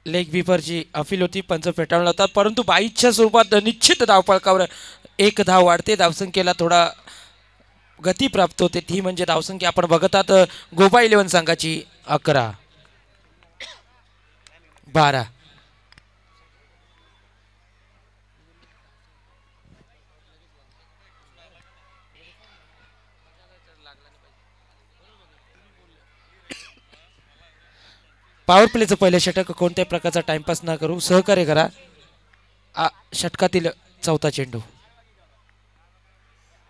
Leg विफरची appeal होती, पंच फेटाळून लावतात, परंतु बाईच्या स्वरूपात निश्चित धावपळकावर एक धाव वाढते. धावसंख्येला थोडा गती प्राप्त होते, ती म्हणजे धावसंख्या आपण बघतात गोवा 11 संघाची 11-12. पॉवर प्लेचं पहिलं षटक. कोणत्याही प्रकारचा टाइमपास न करू, सहकार्य करा. षटकातील चौथा चेंडू.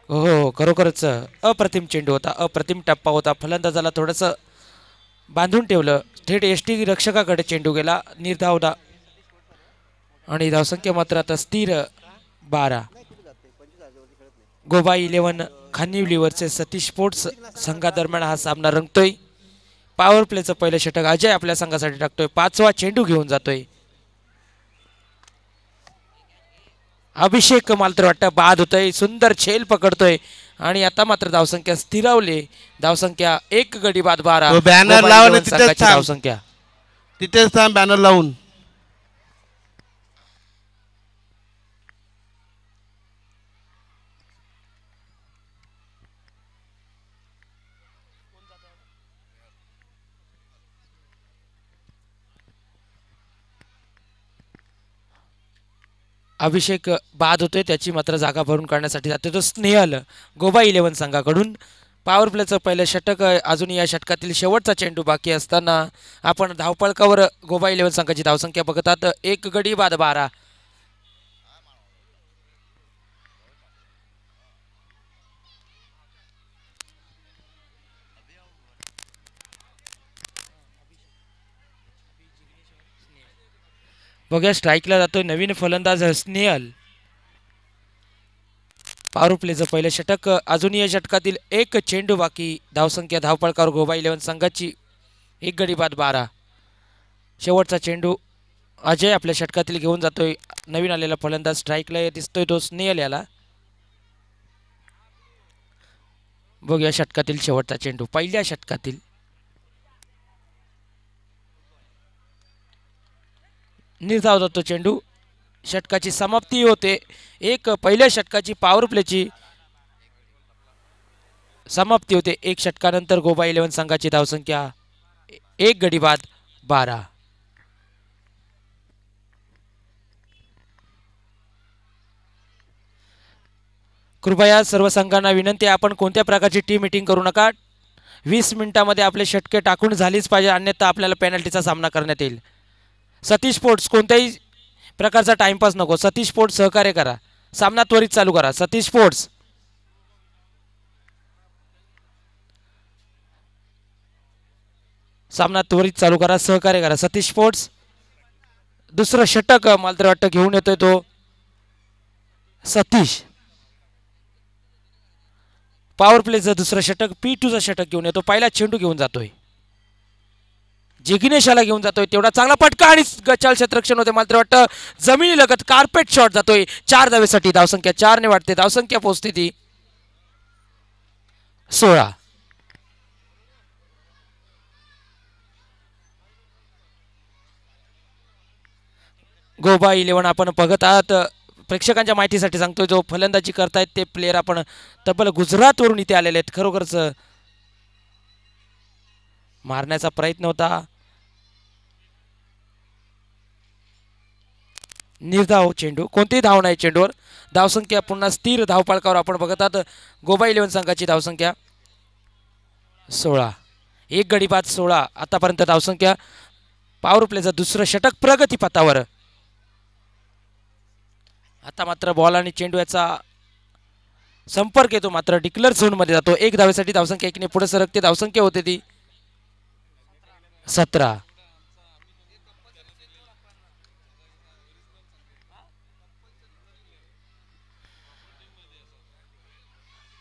हो, खरोखरच अप्रतिम चेंडू होता, अप्रतिम टप्पा होता. फलंदाजाला थोडंसं बांधून ठेवलं, थेट यष्टी रक्षकाकडे चेंडू गेला, निर्धावला आणि धावसंख्या मात्र आता स्थिर 12. गोवा 11 खानिवली वर्सेस सतीश स्पोर्ट्स संघादरम्यान हा सामना रंगतोय. पॉवर प्लेचं पहिलं षटक अजय आपल्या संघासाठी टाकतोय. 5वा चेंडू घेऊन जातोय. अभिषेक मला तर वाटतं बाद होतोय, सुंदर झेल पकडतोय आणि आता मात्र धावसंख्या स्थिरावली. धावसंख्या 1 गडी बाद 12. बॅनर लावून संघाची धावसंख्या तिथेच थांब, बॅनर लावून. अभिषेक बाद होतोय, त्याची मात्र जागा भरून काढण्यासाठी जाते तो स्नेहल गोवा 11 संघाकडून. पॉवर प्लेचं पहिलं षटक. अजून या षटकातील शेवटचा चेंडू बाकी असताना आपण धावपळकावर गोवा 11 संघाची धावसंख्या बघतात 1 गडी बाद 12. बघूया, स्ट्राईकला जातोय नवीन फलंदाज स्नेहल. पॉवर प्लेचं पहिलं षटक. अजून या षटकातील एक चेंडू बाकी. धावसंख्या धावपळकावर गोवा 11 संघाची 1 गडी बाद 12. शेवटचा चेंडू अजय आपल्या षटकातील घेऊन जातोय. नवीन आलेला फलंदाज स्ट्राईकला दिसतोय तो स्नेहल याला. बघूया षटकातील शेवटचा चेंडू. पहिल्या षटकातील निर्धाव जातो चेंडू. षटकाची समाप्ती होते. पहिल्या षटकाची पॉवर प्लेची समाप्ती होते. 1 षटकानंतर गोवा 11 संघाची धावसंख्या 1 गडी बाद 12. कृपया सर्व संघांना विनंती आहे, आपण कोणत्या प्रकारची टीम मीटिंग करू नका. 20 मिनिटांमध्ये आपले षटके टाकून झालीच पाहिजे, अन्यथा आपल्याला पेनल्टीचा सामना करण्यात येईल. सतीश स्पोर्ट्स कोणत्याही प्रकारचा टाइमपास नको. सतीश स्पोर्ट्स सहकार्य करा, सामना त्वरित चालू करा. सतीश स्पोर्ट्स सामना त्वरित चालू करा, सहकार्य करा. सतीश स्पोर्ट्स दुसरं षटक मला तर वाटतं घेऊन येतोय तो सतीश. पॉवर प्लेचं दुसरं षटक P2चं षटक घेऊन येतो. पहिला चेंडू घेऊन जातोय, जिग्नेशाला घेऊन जातोय. तेवढा चांगला पटका आणि गचाल क्षेत्ररक्षण होते. मला तर वाटतं जमिनी लगत कार्पेट शॉट जातोय. 4 धावेसाठी धावसंख्या 4 ने वाढते. धावसंख्या पोहोचते ती 16. गोवा 11 आपण बघत आहात. प्रेक्षकांच्या माहितीसाठी सांगतोय, जो फलंदाजी करतायत ते प्लेयर आपण तब्बल गुजरातवरून इथे आलेले आहेत. खरोखरच मारण्याचा प्रयत्न होता. निर्धाव चेंडू, कोणतीही धाव नाही चेंडूवर. धावसंख्या पुन्हा स्थिर धावपाळकावर आपण बघत आहात. गोवा 11 संघाची धावसंख्या 16. 1 गडी बाद 16 आतापर्यंत धावसंख्या. पॉवर प्लेचं दुसरं षटक प्रगतीपथावर. आता मात्र बॉल आणि चेंडू याचा संपर्क येतो, मात्र डिक्लेअर झोन मध्ये जातो. 1 धावेसाठी धावसंख्या 1 ने पुढे सरकते. धावसंख्या होते ती 17.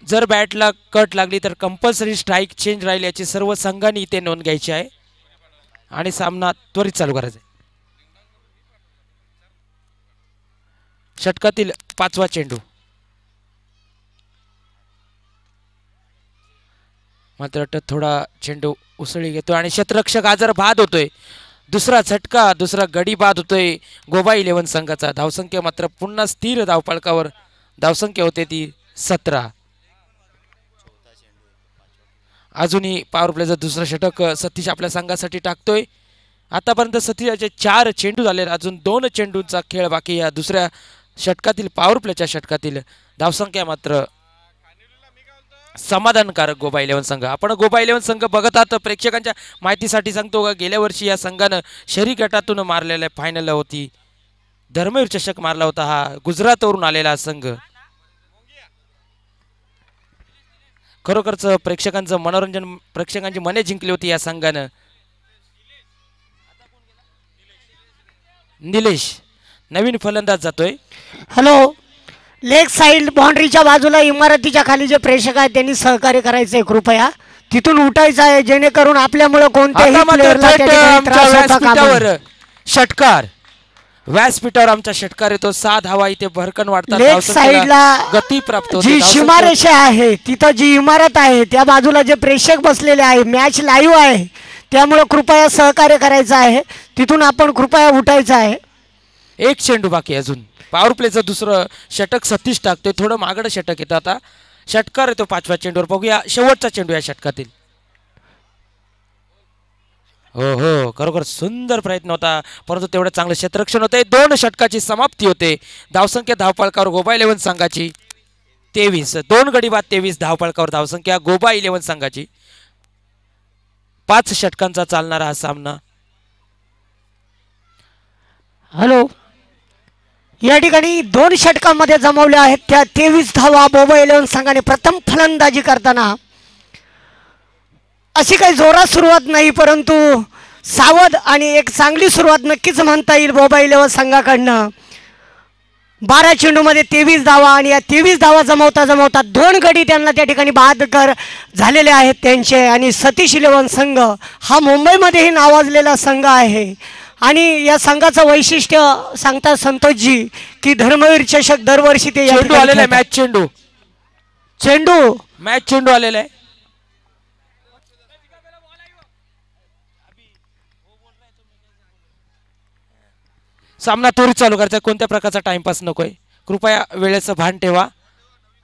जर बॅटला कट लागली तर कंपल्सरी स्ट्राईक चेंज राहील, याची सर्व संघांनी इथे नोंद घ्यायची आहे आणि सामना त्वरित चालू करायचा आहे. षटकातील 5वा चेंडू. मात्र थोडा चेंडू उसळी घेतो आणि क्षेत्ररक्षक आजार बाद होतोय. दुसरा झटका, दुसरा गडी बाद होतोय गोवा 11 संघाचा. धावसंख्या मात्र पुन्हा स्थिर धावफलकावर धावसंख्या होते ती 17. अजूनही पॉवर प्लेचं दुसरं षटक सतीश आपल्या संघासाठी टाकतोय. आतापर्यंत सतीशचे 4 चेंडू झाले, अजून 2 चेंडूंचा खेळ बाकी. या दुसऱ्या षटकातील पॉवर प्लेच्या षटकातील धावसंख्या मात्र समाधानकारक गोवा 11 संघ. आपण गोवा 11 संघ बघत आहात. प्रेक्षकांच्या माहितीसाठी सांगतो का गेल्या वर्षी या संघानं शहरी गटातून मारलेल्या फायनल होती. धर्मवीर चषक मारला होता हा गुजरातवरून आलेला संघ. खरोखरच प्रेक्षकांचं मनोरंजन, प्रेक्षकांची मने जिंकली होती या संघानं. निलेश नवीन फलंदाज जातोय. हॅलो, लेग साइड बाउंड्रीच्या बाजूला इमारतीच्या खाली जे प्रेक्षक आहेत त्यांनी सहकार्य करायचंय. कृपया तिथून उठायचं आहे, जेणेकरून आपल्यामुळे कोणत्याही आता मात्र प्लेअरला त्या थेट ठिकाणी आमच्या त्रास होता कामा नये. व्यासपीठावर षटकार, व्यासपीठावर आमचा षटकार येतो. 6 धावा इथे भरकन वाढतात. लेग धावसंख्येला साइडला गती प्राप्त होते. जी धावसंख्या- सीमारेषा आहे तिथं जी इमारत आहे त्या बाजूला जे प्रेक्षक बसलेले आहे, मॅच लाईव्ह आहे, त्यामुळे कृपया सहकार्य करायचं आहे. तिथून आपण कृपया उठायचं आहे. एक चेंडू बाकी आहे अजून. पॉवर प्लेचं दुसरं षटक सतीश टाकतोय. थोडं मागडं षटक येतं. आता षटकार येतो 5व्या चेंडूवर. बघूया शेवटचा चेंडू या षटकातील. हो हो, खरोखर सुंदर प्रयत्न होता, परंतु तेवढं चांगलं क्षेत्ररक्षण होते. 2 षटकाची समाप्ती होते. धावसंख्या धावफलकावर गोवा 11 संघाची 23. 2 गडी बाद 23 धावफलकावर धावसंख्या गोवा 11 संघाची. 5 षटकांचा चालणारा हा सामना. हॅलो, या ठिकाणी 2 षटकांमध्ये जमवल्या आहेत त्या 23 धावा गोवा 11 संघाने प्रथम फलंदाजी करताना. अशी काही जोरात सुरुवात नाही, परंतु सावध आणि एक चांगली सुरुवात नक्कीच म्हणता येईल गोवा 11 संघाकडनं. 12 चेंडूमध्ये 23 धावा आणि या 23 धावा जमवता जमवता 2 गडी त्यांना त्या ठिकाणी बाद झालेले आहेत त्यांचे. आणि सतीश 11 संघ हा मुंबईमध्येही नावाजलेला संघ आहे. आणि या संघाचं वैशिष्ट्य सांगतात संतोषजी की धर्मवीर चषक दरवर्षी ते या चेंडू ठिकाणी आलेला आहे. खेळतात. मॅच चेंडू, चेंडू मॅच चेंडू आलेला आहे. सामना त्वरित चालू करायचा. कोणत्या प्रकारचा टाइमपास नकोय. कृपया वेळेचं भान ठेवा.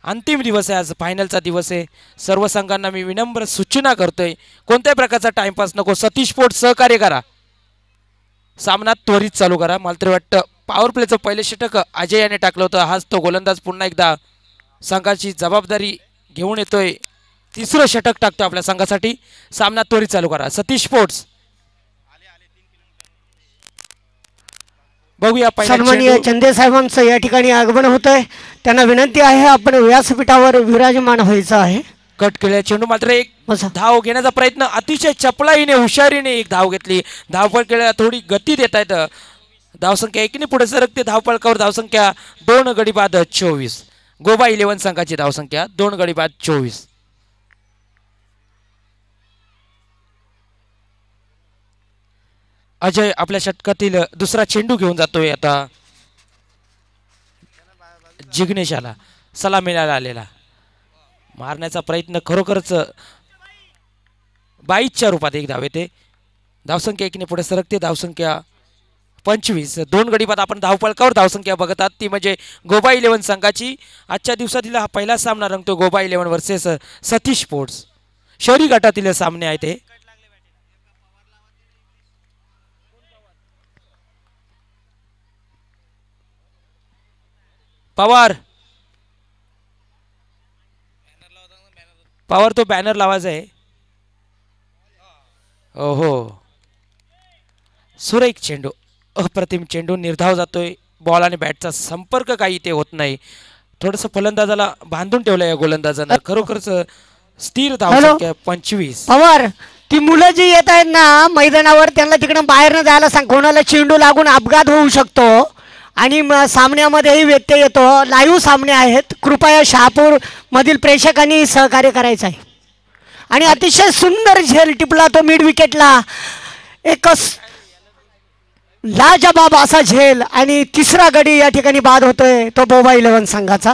अंतिम दिवस आहे आज, फायनलचा दिवस आहे. सर्व संघांना मी विनम्र सूचना करतोय, कोणत्याही प्रकारचा टाइमपास नको. सतीश स्पोर्ट्स सहकार्य करा. सामना त्वरित चालू करा. मला तरी वाटतं पॉवर प्लेचं पहिले षटक अजय याने टाकलं होतं. हाच तो गोलंदाज पुन्हा एकदा संघाची जबाबदारी घेऊन येतोय. तिसरं षटक टाकतो आपल्या संघासाठी. सामना त्वरित चालू करा. सतीश स्पोर्ट्स. बघूया पहिला सन्माननीय चेंडू. चंदे साहेबांचं या ठिकाणी आगमन होतंय. त्यांना विनंती आहे आपण व्यासपीठावर विराजमान व्हायचं आहे. कट केलेला चेंडू मात्र एक बसा. धाव घेण्याचा प्रयत्न अतिशय चपळाईने हुशारीने एक धाव घेतली. धावपळकेला थोडी गती देत आहेत. धावसंख्या 1ने पुढे सरकते. धावपळकावर धावसंख्या 2 गडी बाद 24. गोवा 11 संघाची धावसंख्या 2 गडी बाद 24. अजय आपल्या षटकातील दुसरा चेंडू घेऊन जातोय. आता जिग्नेशाला सलामीला आलेला मारण्याचा प्रयत्न खरोखरच 22च्या रूपात एक धाव येते. धावसंख्या 1ने पुढे सरकते. धावसंख्या 25. 2 गडी बाद आपण धावपळकावर धावसंख्या बघत आहात ती म्हणजे गोवा 11 संघाची. आजच्या दिवसातील हा पहिला सामना रंगतो गोवा 11 वर्सेस सतीश स्पोर्ट्स. शहरी गटातील सामने आहेत हे. पवार पवार तो बॅनर लावायचा आहे. ओहो, सुरेख चेंडू, अप्रतिम चेंडू. निर्धाव जातोय. बॉल आणि बॅटचा संपर्क काही इथे होत नाही. थोडंसं फलंदाजाला बांधून ठेवलं या गोलंदाजानं. खरोखरच स्थिर धावसंख्या 25. पवार, ती मुलं जी येत आहेत ना मैदानावर त्यांना तिकडं बाहेर न जायला सांग. कोणाला चेंडू लागून अपघात होऊ शकतो आणि सामन्यामध्येही व्यत्यय येतो. लाईव्ह सामने आहेत. कृपया शहापूर मधील प्रेक्षकांनी सहकार्य करायचं आहे. आणि अतिशय सुंदर झेल टिपला तो मिड विकेटला. एकच लाजबाब असा झेल आणि तिसरा गडी या ठिकाणी बाद होतोय तो गोवा 11 संघाचा.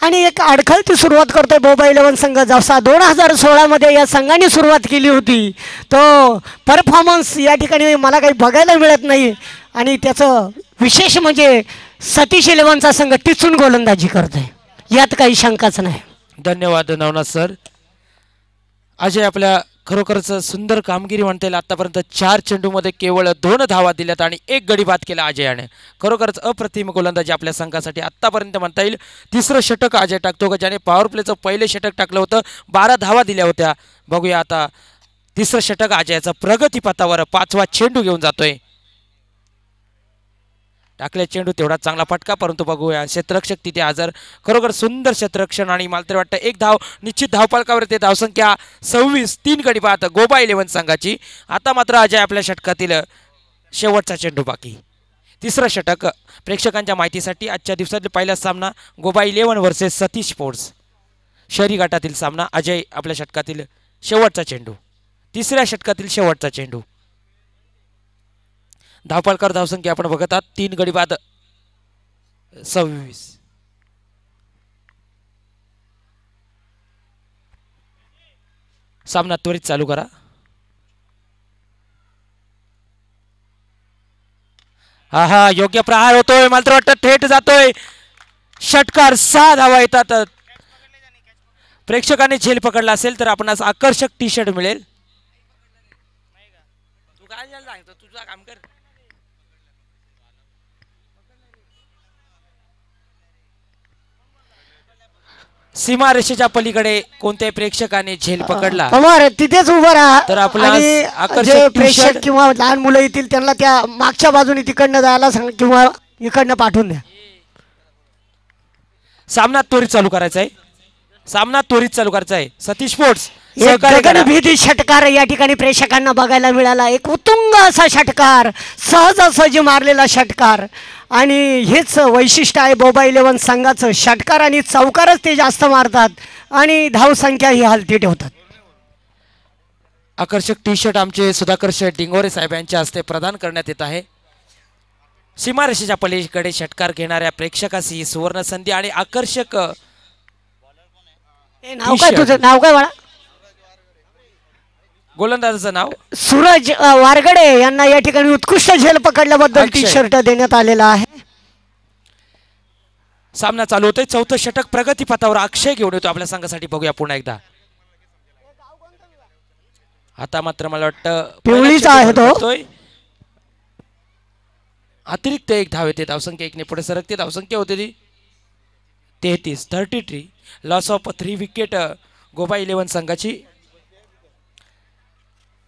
आणि एक अडखळती सुरुवात करतोय बोबा इलेव्हन संघ. जसा 2016मध्ये या संघाने सुरुवात केली होती तो परफॉर्मन्स या ठिकाणी मला काही बघायला मिळत नाही. आणि त्याचं विशेष म्हणजे सतीश इलेव्हनचा संघ टिचून गोलंदाजी करतोय, यात काही शंकाच नाही. धन्यवाद नवनाथ सर. अजय आपल्या खरोखरच सुंदर कामगिरी म्हणता येईल. आतापर्यंत 4 चेंडूमध्ये केवळ 2 धावा दिल्यात आणि 1 गडी बाद केला अजयाने. खरोखरच अप्रतिम गोलंदाजी आपल्या संघासाठी आतापर्यंत म्हणता येईल. तिसरं षटक अजय टाकतो का, ज्याने पॉवर प्लेचं पहिले षटक टाकलं होतं, 12 धावा दिल्या होत्या. बघूया आता तिसरं षटक अजयाचं प्रगतीपथावर 5वा चेंडू घेऊन जातोय. टाकल्या चेंडू तेवढा चांगला फटका, परंतु बघूया क्षेत्ररक्षक तिथे हजर. खरोखर सुंदर क्षेत्ररक्षण आणि मला तरी वाटतं 1 धाव निश्चित धावफलकावर येते. धावसंख्या 26, 3 गडी बाद गोबा इलेव्हन संघाची. आता मात्र अजय आपल्या षटकातील शेवटचा चेंडू बाकी. तिसरं षटक प्रेक्षकांच्या माहितीसाठी आजच्या दिवसातील पहिला सामना गोबा इलेव्हन वर्सेस सतीश स्पोर्ट्स शहरी गटातील सामना. अजय आपल्या षटकातील शेवटचा चेंडू, तिसऱ्या षटकातील शेवटचा चेंडू. धावफलकावर धावसंख्या आपण बघत आहात 3 गडी बाद 26. सामना त्वरित चालू करा. हा योग्य प्रहार होतोय, मला तर वाटतं थेट जातोय षटकार. 6 धावा येतात. प्रेक्षकांनी झेल पकडला असेल तर आपणास आकर्षक टी शर्ट मिळेल. तू काय सांगतो, तुझं काम कर. सीमा रेषेच्या पलीकडे कोणत्याही प्रेक्षकाने झेल पकडला पवार तिथेच उभं राहा. तर आपला आणि आकर्षक जे टी-शर्ट प्रेक्षक किंवा लहान मुलं येतील त्यांना त्या मागच्या बाजूने तिकडनं जायला सांग किंवा इकडनं पाठवून द्या. सामना त्वरित चालू करायचा आहे. सामना त्वरित चालू करायचा आहे. सतीश स्पोर्ट्स सहकार्य करा. गगनभेदी षटकार या ठिकाणी प्रेक्षकांना बघायला मिळाला. एक उत्तुंग असा षटकार, सहजासहजी मारलेला षटकार. आणि हेच वैशिष्ट्य आहे बोबा इलेव्हन संघाचं. षटकार आणि चौकारच ते जास्त मारतात आणि धावसंख्या ही हलती ठेवतात. आकर्षक टी शर्ट आमचे सुधाकर शेठ डिंगोरे साहेब यांच्या हस्ते प्रदान करण्यात येत आहे. सीमारेषेच्या पलीकडे षटकार घेणाऱ्या प्रेक्षकास ही सुवर्ण संधी आणि आकर्षक नाव काय तुझं, नाव काय बाळा? गोलंदाजाचं नाव सूरज वारगडे यांना या ठिकाणी उत्कृष्ट झेल पकडल्याबद्दल अक्षय. टी शर्ट देण्यात आलेला आहे. सामना चालू होतोय. 4थं षटक प्रगतीपथावर अक्षय घेऊन येतो आपल्या संघासाठी. बघूया पुन्हा एकदा. आता मात्र मला वाटतं पिवळीचा आहे तो. करतोय. अतिरिक्त 1 धाव येते. धावसंख्या 1 ने पुढे सरकते. धावसंख्या होते ती 33. लॉस ऑफ 3 विकेट गोबा इलेव्हन संघाची.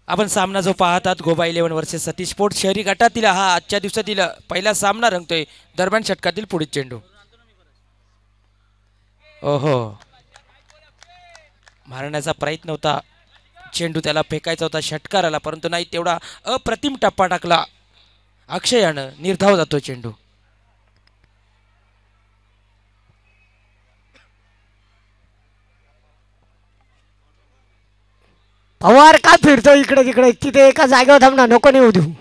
आपण सामना जो पाहतात गोबा इलेव्हन वर्सेस सतीश स्पोर्ट्स शहरी गटातील हा आजच्या दिवसातील पहिला सामना रंगतोय. दरम्यान षटकातील पुढील चेंडू. ओहो, मारण्याचा प्रयत्न होता. चेंडू त्याला फेकायचा होता षटकाराला, परंतु नाही तेवढा अप्रतिम टप्पा टाकला अक्षयानं. निर्धाव जातो चेंडू. पवार का फिरतो इकडे तिकडे? तिथे एका जागेवर थांबणार, नको नेऊ देऊ.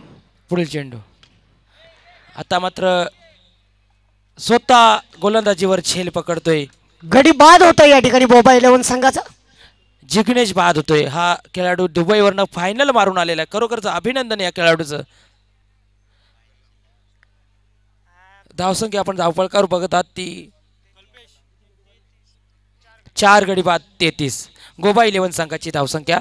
पुढील चेंडू. आता मात्र स्वतः गोलंदाजीवर झेल पकडतोय. गडी बाद होतं या ठिकाणी बोबा इलेव्हन संघाचा. जिग्नेश बाद होतोय. हा खेळाडू दुबईवरनं फायनल मारून आलेला आहे. खरोखरच अभिनंदन या खेळाडूचं. धावसंख्या आपण धावफलकावर बघत आहात ती 4 गडी बाद 33. गोबा इलेव्हन संघाची धावसंख्या.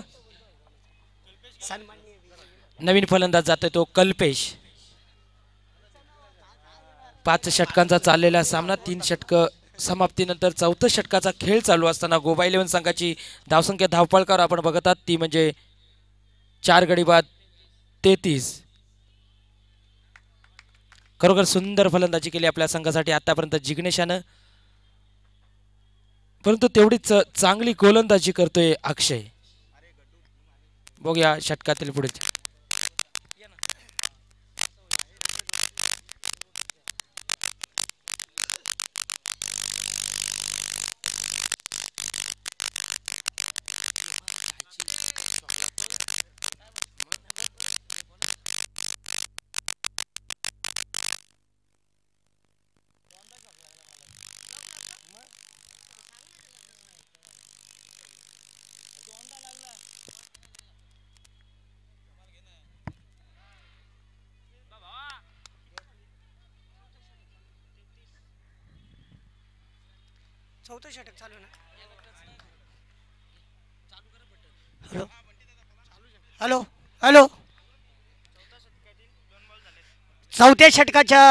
नवीन फलंदाज जातोय तो कल्पेश. 5 षटकांचा चाललेला सामना. 3 षटक समाप्तीनंतर 4थं षटकाचा खेळ चालू असताना गोबा इलेव्हन संघाची धावसंख्या धावफलकावर आपण बघत आहात ती म्हणजे 4 गडी बाद 33. खरोखर सुंदर फलंदाजी केली आपल्या संघासाठी आतापर्यंत जिग्नेशानं, परंतु तेवढीच चांगली गोलंदाजी करतोय अक्षय. बघूया षटकातील पुढे. चौथं षटक चालू ना. Hello hello hello. चौथ्या षटकाच्या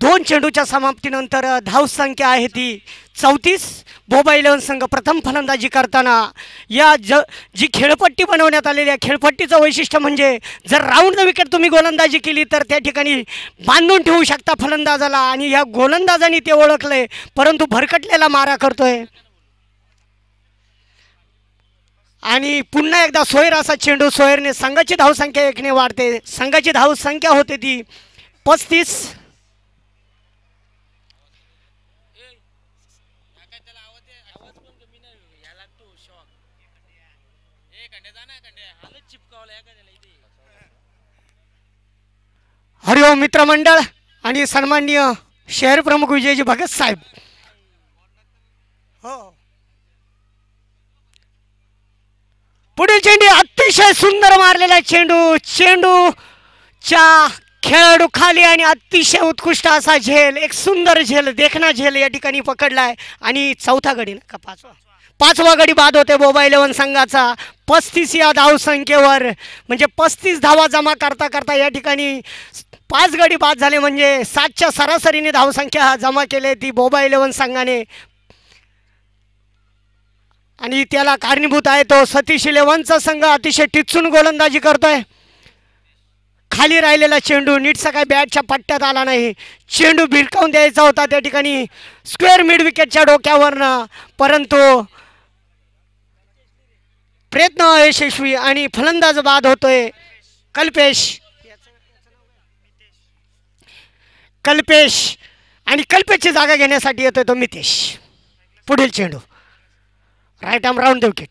2 चेंडूच्या समाप्तीनंतर धावसंख्या आहे ती 34. बोबा 11 संघ प्रथम फलंदाजी करताना या जी खेळपट्टी बनवण्यात आलेली आहे, खेळपट्टीचं वैशिष्ट्य म्हणजे जर राऊंड द विकेट तुम्ही गोलंदाजी केली तर त्या ठिकाणी बांधून ठेवू शकता फलंदाजाला, आणि ह्या गोलंदाजांनी ते ओळखलंय, परंतु भरकटलेला मारा करतोय. आणि पुन्हा एकदा सोयर असा चेंडू, सोयरने संघाची धावसंख्या 1ने वाढते. संघाची धावसंख्या होते ती 35. हरिओम मित्रमंडळ आणि सन्माननीय शहर प्रमुख विजयजी भगत साहेब. हो, पुढील चेंडू अतिशय सुंदर मारलेला चेंडू, चेंडूच्या खेळाडू खाली आणि अतिशय उत्कृष्ट असा झेल, एक सुंदर झेल, देखना झेल या ठिकाणी पकडलाय. आणि चौथा गडी का पाचवा गडी बाद होते बोबा 11 संघाचा 35 या धावसंख्येवर. म्हणजे 35 धावा जमा करता करता या ठिकाणी 5 गडी बाद झाले, म्हणजे 7च्या सरासरीने धावसंख्या जमा केली ती बोबा 11 संघाने. आणि त्याला कारणीभूत आहे तो सतीश 11चा संघ अतिशय टिचून गोलंदाजी करतोय. खाली राहिलेला चेंडू नीटसा काय बॅटच्या पट्ट्यात आला नाही, चेंडू भिरकावून द्यायचा होता त्या ठिकाणी स्क्वेअर मिड विकेटच्या डोक्यावरनं, परंतु प्रयत्न अयशस्वी आणि फलंदाज बाद होतोय. कल्पेश आणि कल्पेशची जागा घेण्यासाठी येतोय तो मितेश. पुढील चेंडू right arm round the wicket.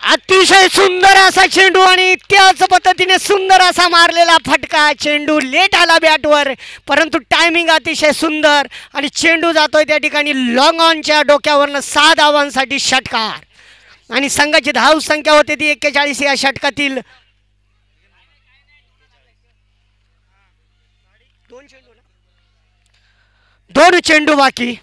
अतिशय सुंदर असा चेंडू आणि त्याच पद्धतीने सुंदर असा मारलेला फटका. चेंडू लेट आला बॅटवर, परंतु टायमिंग अतिशय सुंदर आणि चेंडू जातोय त्या ठिकाणी लॉंग ऑनच्या डोक्यावरनं 6 धावांसाठी षटकार. आणि संघाची धाव संख्या होती ती 41 या षटकातील. 2 चेंडू बाकी.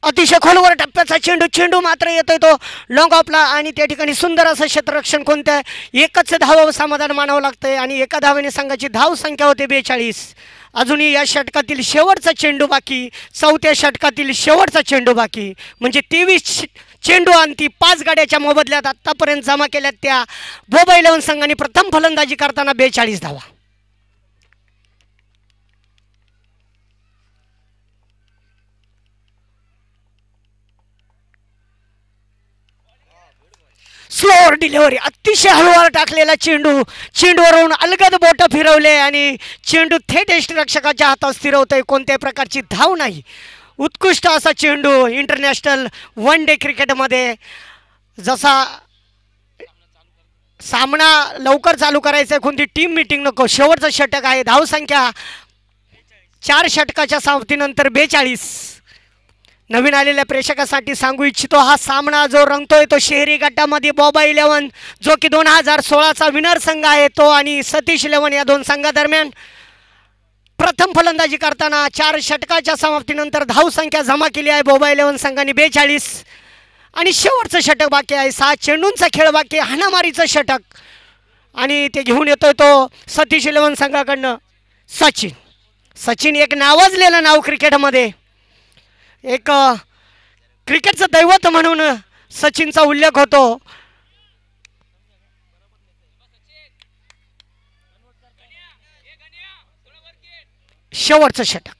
अतिशय खोलवर टप्प्याचा चेंडू मात्र येतोय तो लॉंग ऑफला, आणि त्या ठिकाणी सुंदर असं क्षेत्ररक्षण कोणत्या एकच धाव समाधान मानावं लागतंय. आणि एका धावेने संघाची धाव संख्या होते 42. अजूनही या षटकातील शेवटचा चेंडू बाकी, चौथ्या षटकातील शेवटचा चेंडू बाकी, म्हणजे 23 चेंडू आणि ती 5 गाड्याच्या मोबदल्यात आतापर्यंत जमा केल्यात त्या बोबा 11 संघाने प्रथम फलंदाजी करताना 42 धावा. स्लोअर डिलिव्हरी, अतिशय हळूवार टाकलेला चेंडूवरून अलगद बोट फिरवले आणि चेंडू थेट यष्टिरक्षकाच्या हातात स्थिरवतोय. कोणत्याही प्रकारची धाव नाही. उत्कृष्ट असा चेंडू. इंटरनॅशनल 1 डे क्रिकेटमध्ये जसा सामना लवकर चालू करायचा आहे, कोणती टीम मीटिंग नको, शेवटचं षटक आहे. धावसंख्या 4 षटकाच्या समाप्तीनंतर 42. नवीन आलेल्या प्रेक्षकासाठी सांगू इच्छितो, हा सामना जो रंगतोय तो शहरी गटामध्ये बोबा 11 जो की 2016चा विनर संघ आहे तो आणि सतीश 11 या 2 संघादरम्यान प्रथम फलंदाजी करताना 4 षटकाच्या समाप्तीनंतर धावसंख्या जमा केली आहे बोबा 11 संघाने 42. आणि शेवटचं षटक बाकी आहे. 6 चेंडूंचा खेळ बाकी, हाणामारीचं षटक, आणि ते घेऊन येतोय तो सतीश 11 संघाकडनं सचिन. एक नावाजलेलं नाव क्रिकेटमध्ये, एक क्रिकेटचं दैवत म्हणून सचिनचा उल्लेख होतो. शेवटचं षटक.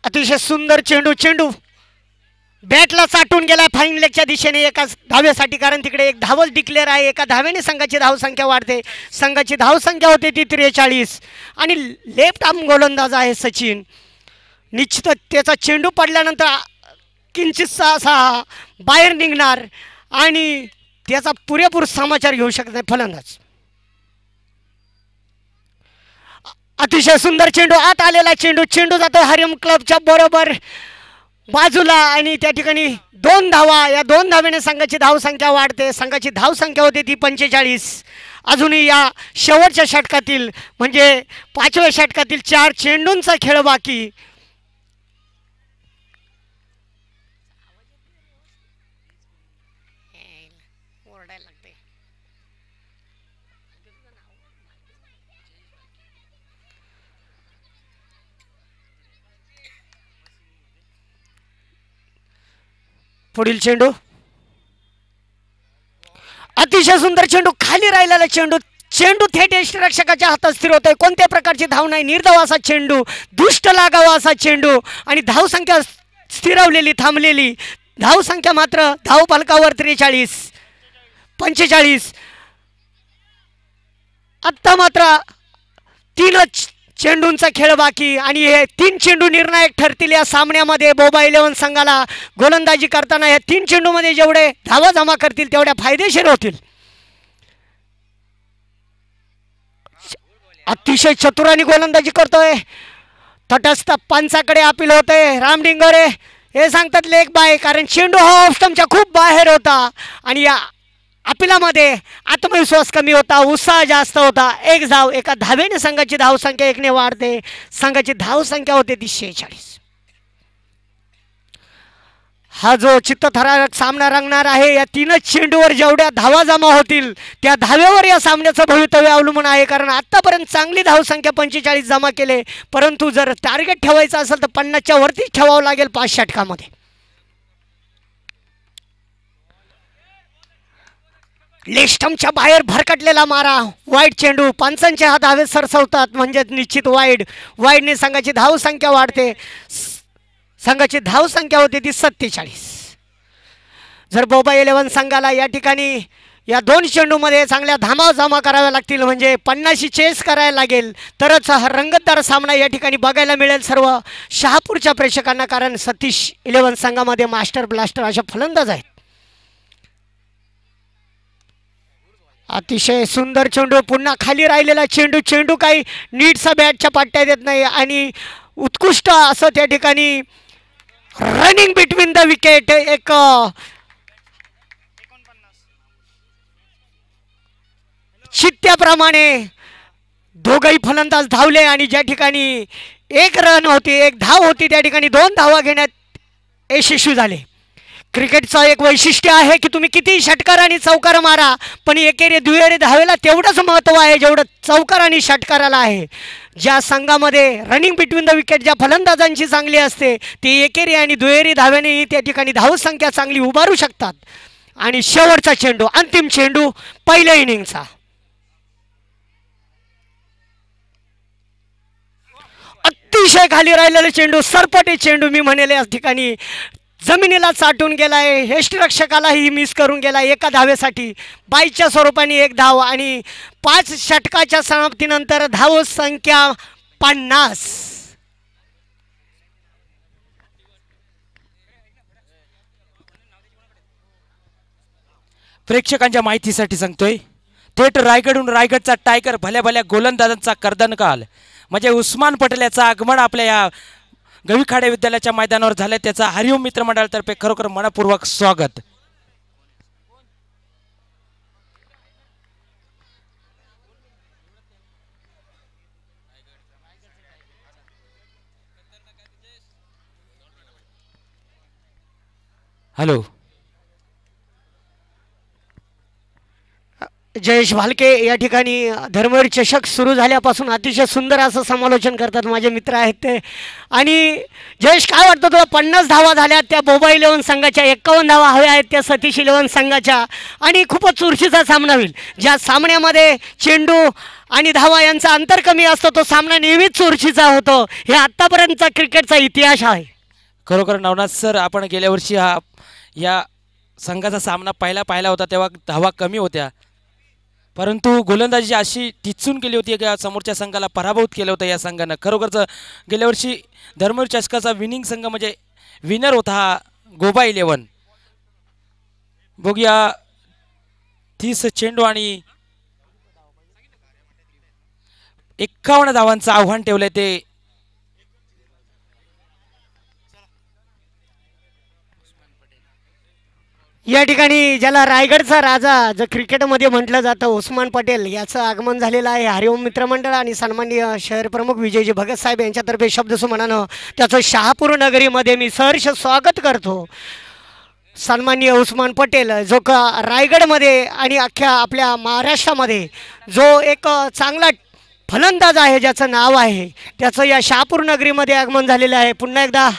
अतिशय सुंदर चेंडू बॅटला चाटून गेला फाईन लेगच्या दिशेने एका धावेसाठी, कारण तिकडे एक धावच डिक्लेअर आहे. एका धावेने संघाची धावसंख्या वाढते. संघाची धावसंख्या होते ती 43. आणि लेफ्ट आर्म गोलंदाज आहे सचिन. निश्चितच त्याचा चेंडू पडल्यानंतर किंचितसा असा बाहेर निघणार आणि त्याचा पुरेपूर समाचार घेऊ शकत नाही फलंदाज. अतिशय सुंदर चेंडू, आत आलेला चेंडू जातो हरिओम क्लबच्या बरोबर बाजूला आणि त्या ठिकाणी 2 धावा. या 2 धावेने संघाची धावसंख्या वाढते. संघाची धावसंख्या होते ती 45. अजूनही या शेवटच्या षटकातील म्हणजे 5व्या षटकातील 4 चेंडूंचा खेळ बाकी. पुढील चेंडू अतिशय सुंदर चेंडू. खाली राहिलेला चेंडू. चेंडू थेट यष्टिरक्षकाच्या हातात स्थिर होतोय. कोणत्या प्रकारची धाव नाही. निर्धाव असा चेंडू. दुष्ट लागावा असा चेंडू आणि धावसंख्या स्थिरवलेली थांबलेली. धावसंख्या मात्र धाव फलकावर 43 45. आत्ता मात्र 3 चेंडूंचा खेळ बाकी आणि हे 3 चेंडू निर्णायक ठरतील या सामन्यामध्ये. बोबा 11 संघाला गोलंदाजी करताना या 3 चेंडूमध्ये जेवढे धावा जमा करतील तेवढ्या फायदेशीर होतील. अतिशय चतुराने गोलंदाजी करतोय. तटस्थ पंचाकडे अपील होते. रामडिंगरे हे सांगतात लेग बाय, कारण चेंडू हा ऑफ स्टंपच्या खूप बाहेर होता आणि या अपिलामध्ये आत्मविश्वास कमी होता. उत्साह जास्त होता. 1 धाव. एका धावेने संघाची धावसंख्या 1ने वाढते. संघाची धावसंख्या होते ती 46. हा जो चित्तथरारक सामना रंगणार आहे या 3च चेंडूवर जेवढ्या धावा जमा होतील त्या धावेवर या सामन्याचं भवितव्य अवलंबून आहे. कारण आतापर्यंत चांगली धावसंख्या 45 जमा केले, परंतु जर टार्गेट ठेवायचं असेल तर 50च्या वरतीच ठेवावं लागेल 5 षटकामध्ये. लेस्टमच्या बाहेर भरकटलेला मारा. वाईड चेंडू. पंचांचे हा धावे सरसवतात म्हणजे निश्चित वाईड. वाईडने संघाची धावसंख्या वाढते. संघाची धावसंख्या होते ती 47. जर बोबा 11 संघाला या ठिकाणी या 2 चेंडूमध्ये चांगल्या धावा जमा कराव्या लागतील म्हणजे 50शी चेस करायला लागेल तरच हा रंगतदार सामना या ठिकाणी बघायला मिळेल सर्व शहापूरच्या प्रेक्षकांना. कारण सतीश 11 संघामध्ये मास्टर ब्लास्टर अशा फलंदाज आहेत. अतिशय सुंदर चेंडू. पुन्हा खाली राहिलेला चेंडू. चेंडू काही नीटसा बॅटच्या पाट्यात येत नाही आणि उत्कृष्ट असं त्या ठिकाणी रनिंग बिटवीन द विकेट. एक चित्त्याप्रमाणे दोघही फलंदाज धावले आणि ज्या ठिकाणी 1 रन होती 1 धाव होती त्या ठिकाणी 2 धावा घेण्यात यशस्वी झाले. क्रिकेटचं एक वैशिष्ट्य आहे की तुम्ही किती षटकार आणि चौकार मारा पण एकेरी दुहेरी धावेला तेवढंच महत्त्व आहे जेवढं चौकार आणि षटकाराला आहे. ज्या संघामध्ये रनिंग बिटवीन द विकेट ज्या फलंदाजांची चांगली असते ती एकेरी आणि दुहेरी धाव्यानेही त्या ठिकाणी धावसंख्या चांगली उभारू शकतात. आणि शेवटचा चेंडू. अंतिम चेंडू पहिल्या इनिंगचा. अतिशय खाली राहिलेला चेंडू. सरपटे चेंडू मी म्हणेल या ठिकाणी जमिनीला चाटून गेलाय. यष्टिरक्षकालाही मिस करून गेलाय एका धावेसाठी. 22च्या स्वरूपाने 1 धाव आणि 5 षटकाच्या समाप्तीनंतर धाव संख्या 50. प्रेक्षकांच्या माहितीसाठी सांगतोय थेट रायगडहून रायगडचा टायगर भल्या भल्या गोलंदाजांचा कर्दनकाल म्हणजे उस्मान पटेल याचं आगमन आपल्या या गवीखाडे विद्यालयाच्या मैदानावर झाले. त्याचा हरिओम मित्र मंडळातर्फे खरोखर मनपूर्वक स्वागत. हॅलो. जयेश भालके या ठिकाणी धर्मवीर चषक सुरू झाल्यापासून अतिशय सुंदर असं समालोचन करतात. माझे मित्र आहेत ते. आणि जयेश काय वाटतं तुला 50 धावा झाल्या त्या बोबा 11 संघाच्या 51 धावा हव्या आहेत त्या सतीश 11 संघाच्या आणि खूपच चुरशीचा सामना होईल. ज्या सामन्यामध्ये चेंडू आणि धावा यांचा अंतर कमी असतो तो सामना नेहमीच चुरशीचा होतो. हे आत्तापर्यंतचा क्रिकेटचा इतिहास आहे. खरोखर नवनाथ सर आपण गेल्या वर्षी हा या संघाचा सामना पाहिला होता तेव्हा धावा कमी होत्या परंतु गोलंदाजी अशी टिचून केली होती की समोरच्या संघाला पराभूत केलं होतं या संघानं. खरोखरच गेल्या वर्षी धर्मवीर चषकाचा विनिंग संघ म्हणजे विनर होता हा गोबा 11. बघूया 30 चेंडू आणि 51 धावांचं आव्हान ठेवलंय ते या ठिकाणी ज्याला रायगडचा राजा जो क्रिकेटमध्ये म्हटलं जातं उस्मान पटेल याचं आगमन झालेलं आहे. हरिओम मित्रमंडळ आणि सन्माननीय शहर प्रमुख विजयजी भगत साहेब यांच्यातर्फे शब्दसुमनानं त्याचं शहापूर नगरीमध्ये मी सहर्ष स्वागत करतो. सन्माननीय उस्मान पटेल जो का रायगडमध्ये आणि अख्ख्या आपल्या महाराष्ट्रामध्ये जो एक चांगला फलंदाज आहे, ज्याचं नाव आहे, त्याचं या शहापूर नगरीमध्ये आगमन झालेलं आहे. पुन्हा एकदा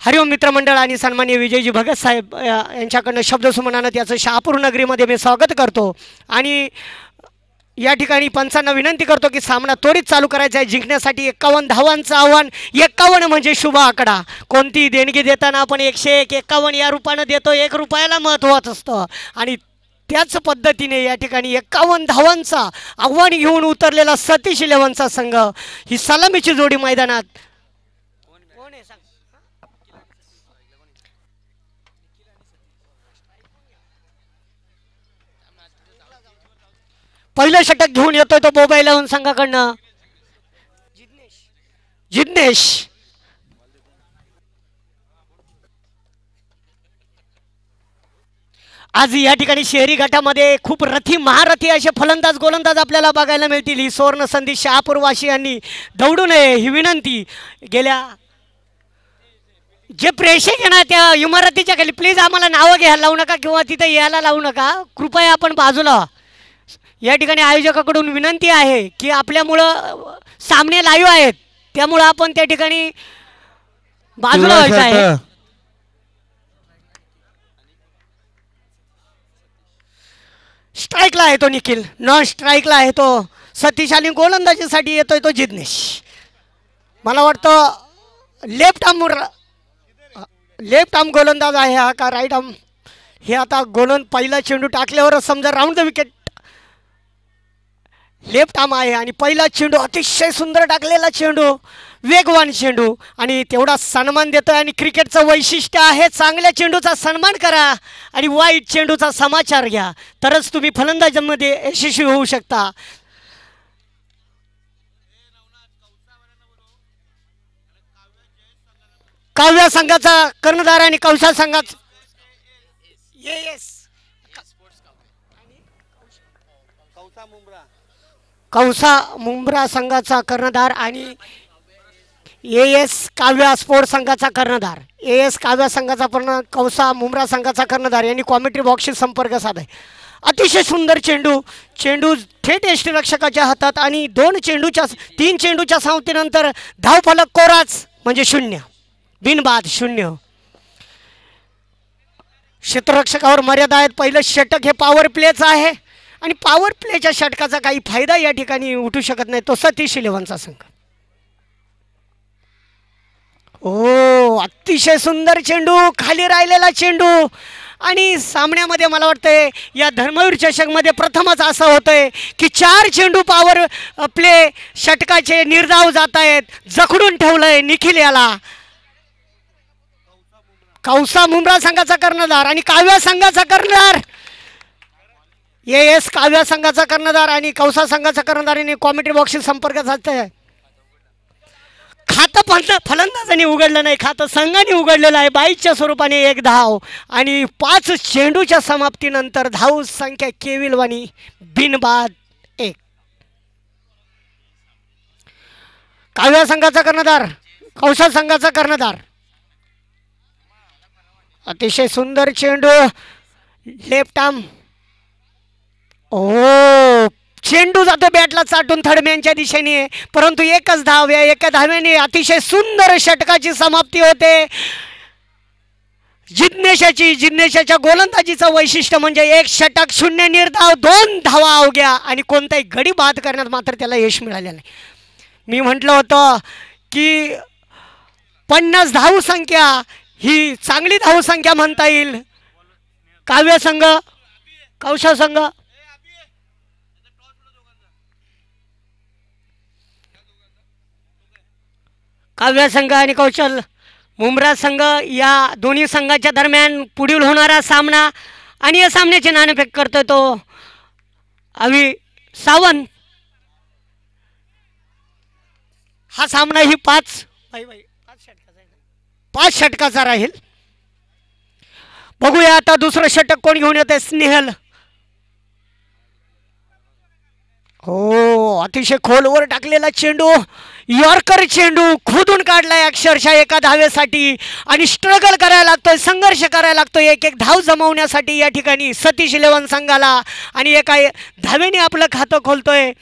हरिओम मित्रमंडळ आणि सन्माननीय विजयजी भगत साहेब यांच्याकडनं शब्दसुमनानं त्याचं शहापूर नगरीमध्ये मी स्वागत करतो. आणि या ठिकाणी पंचांना विनंती करतो की सामना त्वरित चालू करायचा आहे. जिंकण्यासाठी 51 धावांचं आव्हान. 51 म्हणजे शुभ आकडा. कोणती देणगी देताना आपण 101 51 या रूपानं देतो. 1 रुपयाला महत्त्वाचं असतं आणि त्याच पद्धतीने या ठिकाणी 51 धावांचा आव्हान घेऊन उतरलेला सतीश इलेव्हनचा संघ ही सलामीची जोडी मैदानात. पहिलं षटक घेऊन येतोय तो मोबाईल लावून संघाकडनं जिग्नेश. आज या ठिकाणी शहरी गटामध्ये खूप महारथी असे फलंदाज गोलंदाज आपल्याला बघायला मिळतील. ही सुवर्ण संधी शहापूरवासियांनी दौडू नये ही विनंती. गेल्या जे प्रेक्षक आहे ना त्या इमारतीच्या खाली प्लीज आम्हाला नावं घ्यायला लावू नका किंवा तिथे यायला लावू नका. कृपया आपण बाजूला. या ठिकाणी आयोजकाकडून विनंती आहे की आपल्यामुळं सामने लाईव्ह आहेत, त्यामुळं आपण त्या ठिकाणी बाजूला व्हायचं आहे. स्ट्राईकला आहे तो निखिल, नॉन स्ट्राईकला आहे तो सतीश आणि गोलंदाजीसाठी येतोय तो जिग्नेश. मला वाटतं लेफ्ट आर्म गोलंदाज आहे हा का राईट आर्म हे आता पहिला चेंडू टाकल्यावर समजा round the wicket left arm आहे. आणि पहिला चेंडू अतिशय सुंदर टाकलेला चेंडू, वेगवान चेंडू आणि तेवढा सन्मान देतोय. आणि क्रिकेटचं वैशिष्ट्य आहे चांगल्या चेंडूचा सन्मान करा आणि वाईट चेंडूचा समाचार घ्या, तरच तुम्ही फलंदाजीमध्ये यशस्वी होऊ शकता. काव्या संघाचा कर्णधार आणि कौशा संघाचा कौसा मुंब्रा संघाचा कर्णधार आणि एएस काव्या स्पोर्ट्स संघाचा कर्णधार. एएस काव्या संघाचा पण कौसा मुंब्रा संघाचा कर्णधार यांनी कॉमेंट्री बॉक्सशी संपर्क साधाय. अतिशय सुंदर चेंडू थेट यष्टीरक्षकाच्या हातात आणि 3 चेंडूच्या सावतीनंतर धावफलक कोराच म्हणजे 0 बिनबाद 0. क्षेत्ररक्षकावर मर्यादा आहेत. पहिलं षटक हे पॉवर प्लेचं आहे आणि पॉवर प्लेच्या षटकाचा काही फायदा या ठिकाणी उठू शकत नाही तो सतीश इलेव्हनचा संघ. ओ अतिशय सुंदर चेंडू, खाली राहिलेला चेंडू. आणि सामन्यामध्ये मला वाटतंय या धर्मवीर चषकमध्ये प्रथमच असं होतंय की 4 चेंडू पॉवर प्ले षटकाचे निर्धाव जात आहेत. जखडून ठेवलंय निखिल याला. कौसा मुंब्रा संघाचा कर्णधार आणि काव्या संघाचा कर्णधार. एएस काव्या संघाचा कर्णधार आणि कौसा संघाचा कर्णधार यांनी कॉमेंट्री बॉक्सशी संपर्क साधतोय. खातं फलंदाजांनी उघडलं नाही, खातं संघाने उघडलेलं आहे. 22च्या स्वरूपाने 1 धाव आणि 5 चेंडूच्या समाप्तीनंतर धाव संख्या केविलवाणी बिनबाद 1. काव्या संघाचा कर्णधार, कौशा संघाचा कर्णधार. अतिशय सुंदर चेंडू लेफ्ट आर्म. ओ चेंडू जातो बॅटला चाटून थडम्यांच्या दिशेने, परंतु एकच धाव. या एका धाव्याने अतिशय सुंदर षटकाची समाप्ती होते. जिग्नेशाच्या गोलंदाजीचं वैशिष्ट्य म्हणजे 1 षटक 0 निर्धाव 2 धावा अवघ्या आणि कोणताही गडी बाद करण्यात मात्र त्याला यश मिळालेलं नाही. मी म्हटलं होतं की 50 धावसंख्या ही चांगली धावसंख्या म्हणता येईल. काव्य संघ, कौशा संघ काव्य संघ आणि कौशल मुंब्रा संघ या दोन्ही संघाच्या दरम्यान पुढील होणारा सामना. आणि या सामन्याचे नाणेफेक करतोय तो अवी सावंत. हा सामना ही 5 षटकाचा राहील. बघूया आता दुसरं षटक कोण घेऊन येते. स्नेहल. हो, अतिशय खोलवर टाकलेला चेंडू, यॉर्कर चेंडू खोदून काढलाय अक्षरशः एका धावेसाठी. आणि स्ट्रगल करायला लागतोय, संघर्ष करायला लागतोय एक एक धाव जमवण्यासाठी या ठिकाणी सतीश इलेव्हन संघाला. आणि एका धावेने आपलं खातं खोलतोय.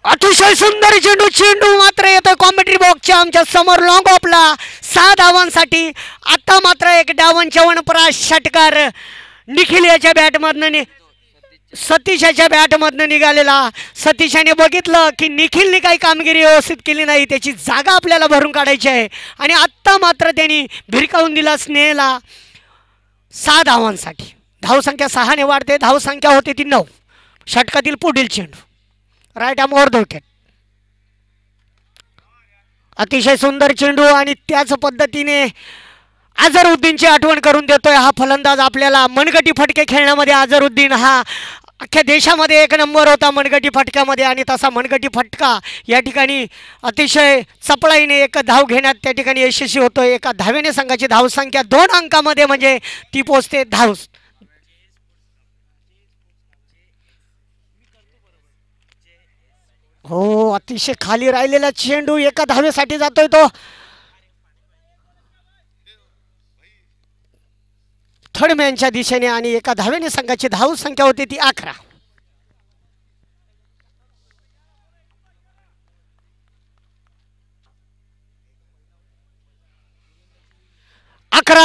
अतिशय सुंदर चेंडू, चेंडू मात्र येतोय कॉमेंट्री बॉक्सच्या आमच्या समोर लॉंग ऑफला 6 धावांसाठी. आता मात्र एक डावन च्यवनप्राश षटकार निखिल याच्या बॅटमधनं सतीशाच्या बॅटमधनं निघालेला. सतीशाने बघितलं की निखिलने काही कामगिरी व्यवस्थित केली नाही, त्याची जागा आपल्याला भरून काढायची आहे. आणि आत्ता मात्र त्यांनी भिरकावून दिला स्नेहला 6 धावांसाठी. धावसंख्या 6 ने वाढते, धावसंख्या होते ती 9. षटकातील पुढील चेंडू right arm over the wicket. अतिशय सुंदर चेंडू आणि त्याच पद्धतीने अझरुद्दीनची आठवण करून देतोय हा फलंदाज आपल्याला. मनगटी फटके खेळण्यामध्ये अझरुद्दीन हा अख्ख्या देशामध्ये 1 नंबर होता मनगटी फटक्यामध्ये. आणि तसा मनगटी फटका या ठिकाणी अतिशय चपळाईने एक धाव घेण्यात त्या ठिकाणी यशस्वी होतोय. एका धावेने संघाची धावसंख्या 2 अंकामध्ये म्हणजे ती पोचते धाव. हो, अतिशय खाली राहिलेला चेंडू एका धावेसाठी जातोय तो. थर्ड मॅनच्या दिशेने आणि एका धावेने संघाची धाव संख्या होती ती 11.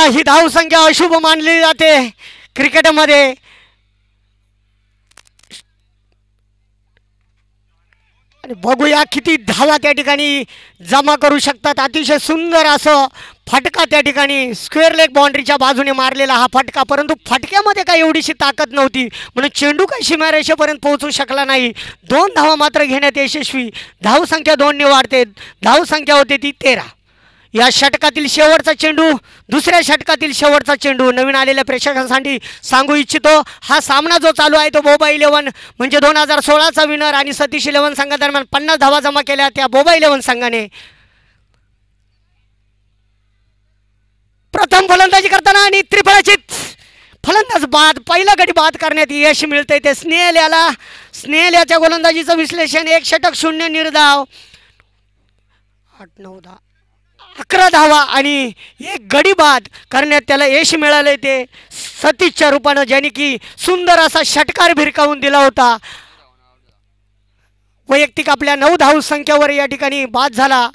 ही धाव संख्या अशुभ मानली जाते क्रिकेटमध्ये. आणि बघूया किती धावा त्या ठिकाणी जमा करू शकतात. अतिशय सुंदर असं फटका त्या ठिकाणी स्क्वेअर लेग बाउंड्रीच्या बाजूने मारलेला हा फटका, परंतु फटक्यामध्ये काही एवढीशी ताकद नव्हती म्हणून चेंडू काही सीमारेषेपर्यंत पोहोचू शकला नाही. 2 धावा मात्र घेण्यात यशस्वी. धावसंख्या 2 ने वाढते, धावसंख्या होते ती 13. या षटकातील शेवटचा चेंडू, दुसऱ्या षटकातील शेवटचा चेंडू नवीन आलेल्या प्रेक्षकांसाठी सांगू इच्छितो. हा सामना जो चालू आहे तो बोबा इलेव्हन म्हणजे 2016चा विनर आणि सतीश इलेव्हन संघादरम्यान 50 धावा जमा केल्या त्या बोबा इलेव्हन संघाने. प्रथम फलंदाजी करताना आणि त्रिफळाचीत फलंदाज बाद, पहिला गडी बाद करण्यात यश मिळते ते स्नेहल याला. स्नेहल याच्या गोलंदाजीचं विश्लेषण 1 षटक 0 निर्धाव, 8 9 10 11 धावा आणि 1 गडी बाद करण्यात त्याला यश मिळाले ते सतीशच्या रूपानं, ज्याने की सुंदर असा षटकार भिरकावून दिला होता. वैयक्तिक आपल्या 9 धाव संख्येवर या ठिकाणी बाद झाला.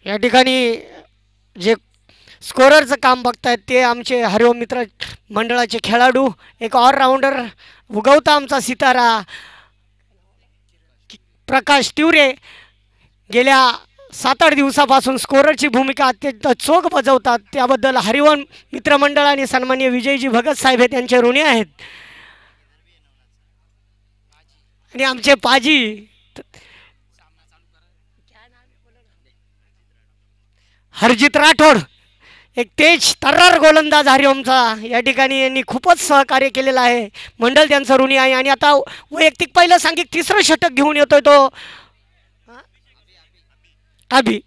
या ठिकाणी जे स्कोररचं काम बघतायत ते आमचे हरिओम मित्र मंडळाचे खेळाडू, एक ऑलराऊंडर उगवता आमचा सितारा प्रकाश तिवरे गेल्या 7-8 दिवसापासून स्कोररची भूमिका अत्यंत चोख बजावतात. त्याबद्दल हरिओम मित्रमंडळ आणि सन्माननीय विजयजी भगत साहेब हे त्यांचे ऋणी आहेत. आणि आमचे पाजी हरजित राठोड, एक तेज तर्रार गोलंदाज हरिओमचा, या ठिकाणी यांनी खूपच सहकार्य केलेलं आहे. मंडळ त्यांचं ऋणी आहे. आणि आता वैयक्तिक पहिलं सांघिक 3रं षटक घेऊन येतोय तो अभि.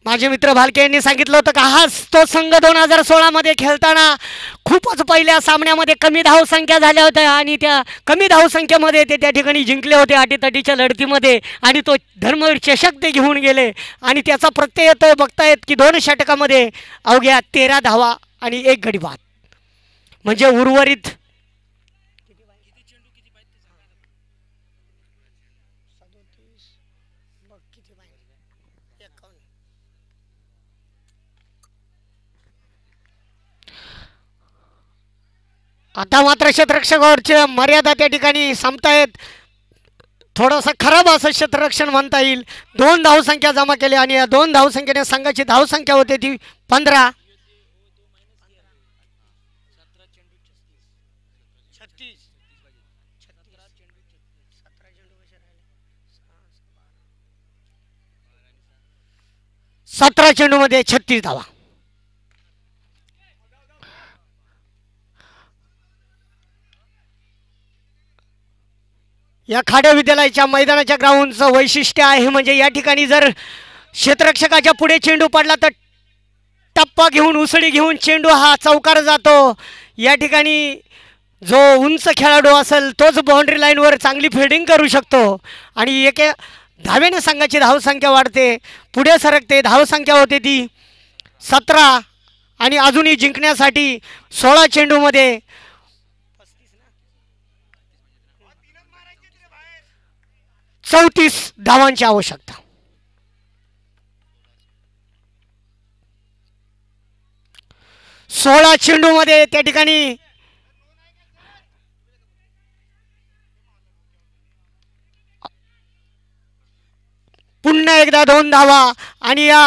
माझे मित्र भालके यांनी सांगितलं होतं का हा तो संघ 2016 मध्ये खेळताना खूपच पहिल्या सामन्यामध्ये कमी धावसंख्या झाल्या होत्या आणि त्या कमी धावसंख्येमध्ये ते त्या ठिकाणी जिंकले होते अटीतटीच्या लढतीमध्ये. आणि तो धर्मवीर चषक ते घेऊन गेले आणि त्याचा प्रत्यय येतोय. बघतायत की 2 षटकामध्ये अवघ्या 13 धावा आणि 1 गडी बाद म्हणजे उर्वरित आता मात्र क्षेत्ररक्षकावरची मर्यादा त्या ठिकाणी संपतायत. थोडंसं खराब असं क्षेत्ररक्षण म्हणता येईल. 2 धावसंख्या जमा केल्या आणि या 2 धावसंख्येने संघाची धावसंख्या होते ती 15. 17 चेंडूमध्ये 36 धावा. या खाड्या विद्यालयाच्या मैदानाच्या ग्राउंडचं वैशिष्ट्य आहे म्हणजे या ठिकाणी जर क्षेत्ररक्षकाच्या पुढे चेंडू पडला तर टप्पा घेऊन उसळी घेऊन चेंडू हा चौकार जातो. या ठिकाणी जो उंच खेळाडू असेल तोच बाउंड्री लाईनवर चांगली फिल्डिंग करू शकतो आणि एका धावेने संघाची धावसंख्या वाढते, पुढे सरकते. धावसंख्या होते ती 17 आणि अजूनही जिंकण्यासाठी 16 चेंडूमध्ये 34 धावांची आवश्यकता. सोळा चेंडूमध्ये त्या ठिकाणी पुन्हा एकदा 2 धावा. आणि या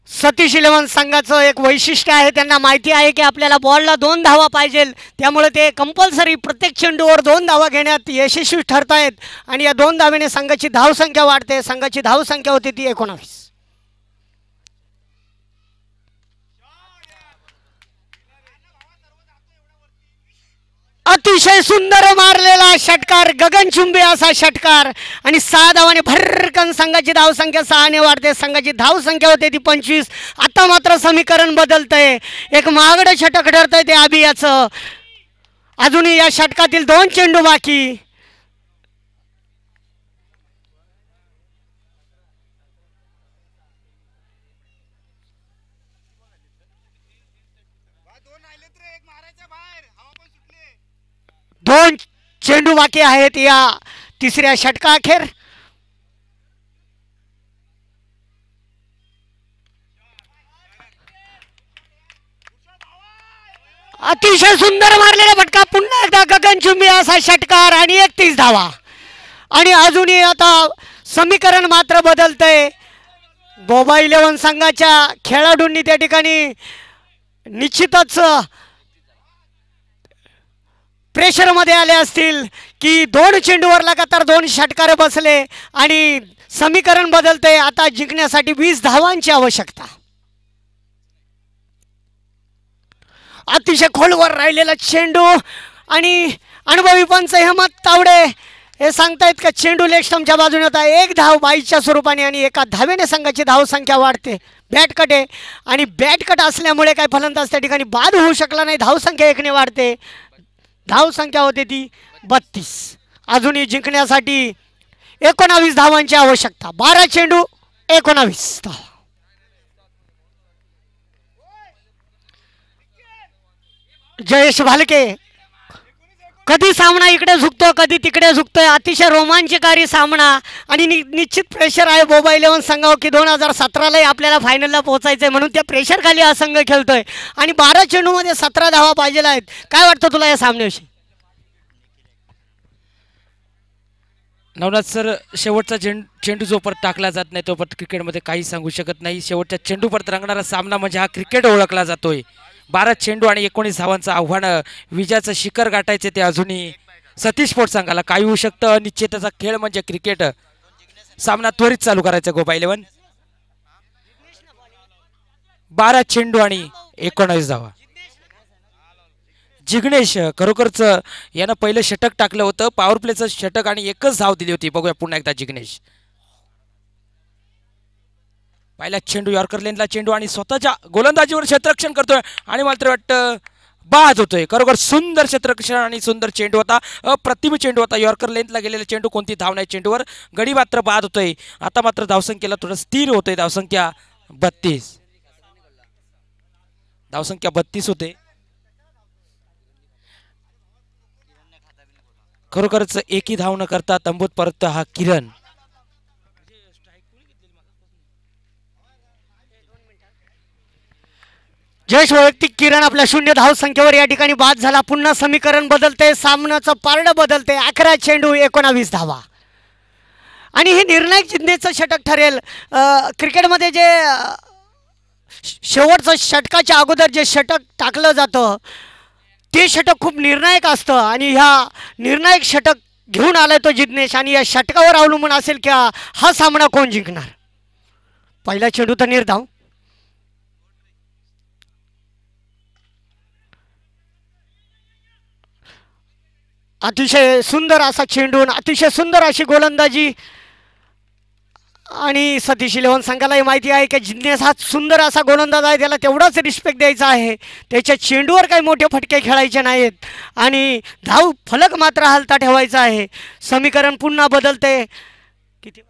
सतीश इलेव्हन संघाचं एक वैशिष्ट्य आहे, त्यांना माहिती आहे की आपल्याला बॉलला 2 धावा पाहिजे, त्यामुळे ते कंपल्सरी प्रत्येक चेंडूवर 2 धावा घेण्यात यशस्वी ठरतायत आणि या 2 धावेने संघाची धावसंख्या वाढते. संघाची धावसंख्या होती ती 19. अतिशय सुंदर मारलेला षटकार, गगनचुंबी असा षटकार आणि 6 धावाने भरकन संघाची धावसंख्या 6 ने वाढते. संघाची धावसंख्या होते ती 25. आता मात्र समीकरण बदलतंय, एक महागडं षटक ठरतंय ते अभियाचं. अजूनही या षटकातील 2 चेंडू बाकी. दोन चेंडू बाकी आहेत या तिसऱ्या षटकाअखेर. अतिशय सुंदर मारलेला फटका, पुन्हा एकदा गगनचुंबी असा षटकार आणि 31 धावा. आणि अजूनही आता समीकरण मात्र बदलतंय. बोबा इलेव्हन संघाच्या खेळाडूंनी त्या ठिकाणी निश्चितच प्रेशरमध्ये आले असतील की 2 चेंडूवर लगातार 2 षटकार बसले आणि समीकरण बदलते. आता जिंकण्यासाठी 20 धावांची आवश्यकता. अतिशय खोलवर राहिलेला चेंडू आणि अनुभवी पंच हेमंत तावडे हे सांगतायत का चेंडू लेग स्टंपच्या बाजूने होता. 1 धाव बाईच्या स्वरूपाने आणि एका धावेने संघाची धावसंख्या वाढते. बॅट कट आहे आणि बॅट कट असल्यामुळे काय फलंदाज त्या ठिकाणी बाद होऊ शकला नाही. धावसंख्या 1 ने वाढते. धावसंख्या होते ती 32. अजूनही जिंकण्यासाठी 19 धावांची आवश्यकता. 12 चेंडू 19 धावा. जयेश भालके, कधी सामना इकडे झुकतो कधी तिकडे झुकतोय. अतिशय रोमांचकारी सामना आणि निश्चित प्रेशर आहे बोबा इलेव्हन संघावर की 2017लाही आपल्याला फायनलला पोहोचायचंय म्हणून त्या प्रेशर खाली हा संघ खेळतोय आणि 12 चेंडूमध्ये 17 धावा पाहिजेला आहेत. काय वाटतं तुला या सामन्याविषयी? नवनाथ सर, शेवटचा चेंडू जो परत टाकला जात नाही तो परत क्रिकेटमध्ये काही सांगू शकत नाही. शेवटच्या चेंडू परत रंगणारा सामना म्हणजे हा क्रिकेट ओळखला जातोय. 12 चेंडू आणि 19 धावांचं आव्हान विजयाचं शिखर गाठायचे ते अजूनही सतीश स्पोर्ट्स संघाला. काही होऊ शकतं. अनिश्चिततेचा खेळ म्हणजे क्रिकेट. सामना त्वरित चालू करायचा गोबा इलेव्हन. 12 चेंडू आणि 19 धावा. जिग्नेश खरोखरच यानं पहिलं षटक टाकलं होतं, पॉवर प्लेचं षटक आणि 1च धाव दिली होती. बघूया पुन्हा एकदा जिग्नेश. पहिला चेंडू यॉर्कर लेनला चेंडू आणि स्वतःच्या गोलंदाजीवर क्षेत्ररक्षण करतोय आणि मला तर वाटतं बाद होतोय. खरोखर सुंदर क्षेत्ररक्षण आणि सुंदर चेंडू होता. अप्रतिम चेंडू होता. यॉर्कर लेनला गेलेला चेंडू, कोणती धाव नाही चेंडूवर. गडी मात्र बाद होतोय. आता मात्र धावसंख्येला थोडं स्थिर होतोय. धावसंख्या 32. धावसंख्या 32 होते. खरोखरच एकही धाव न करता तंबूत परत हा किरण. जयेश, वैयक्तिक किरण आपल्या 0 धावसंख्येवर या ठिकाणी बाद झाला. पुन्हा समीकरण बदलते, सामन्याचं पारडं बदलते. 11 चेंडू 19 धावा आणि हे निर्णायक जिंकण्याचं षटक ठरेल. क्रिकेटमध्ये जे शेवटचं षटकाच्या अगोदर जे षटक टाकलं जातं ते षटक खूप निर्णायक असतं आणि ह्या निर्णायक षटक घेऊन आलाय तो जिग्नेश आणि या षटकावर अवलंबून असेल की हा सामना कोण जिंकणार. पहिला चेंडू तर निर्धाव. अतिशय सुंदर असा चेंडू, अतिशय सुंदर अशी गोलंदाजी. आणि सतीश इलेव्हन संघालाही माहिती आहे की जिज्ञेस हा सुंदर असा गोलंदाज आहे, त्याला तेवढाच रिस्पेक्ट द्यायचा आहे. त्याच्या चेंडूवर काही मोठे फटके खेळायचे नाहीत आणि धाव फलक मात्र हलता ठेवायचा आहे. समीकरण पुन्हा बदलते. किती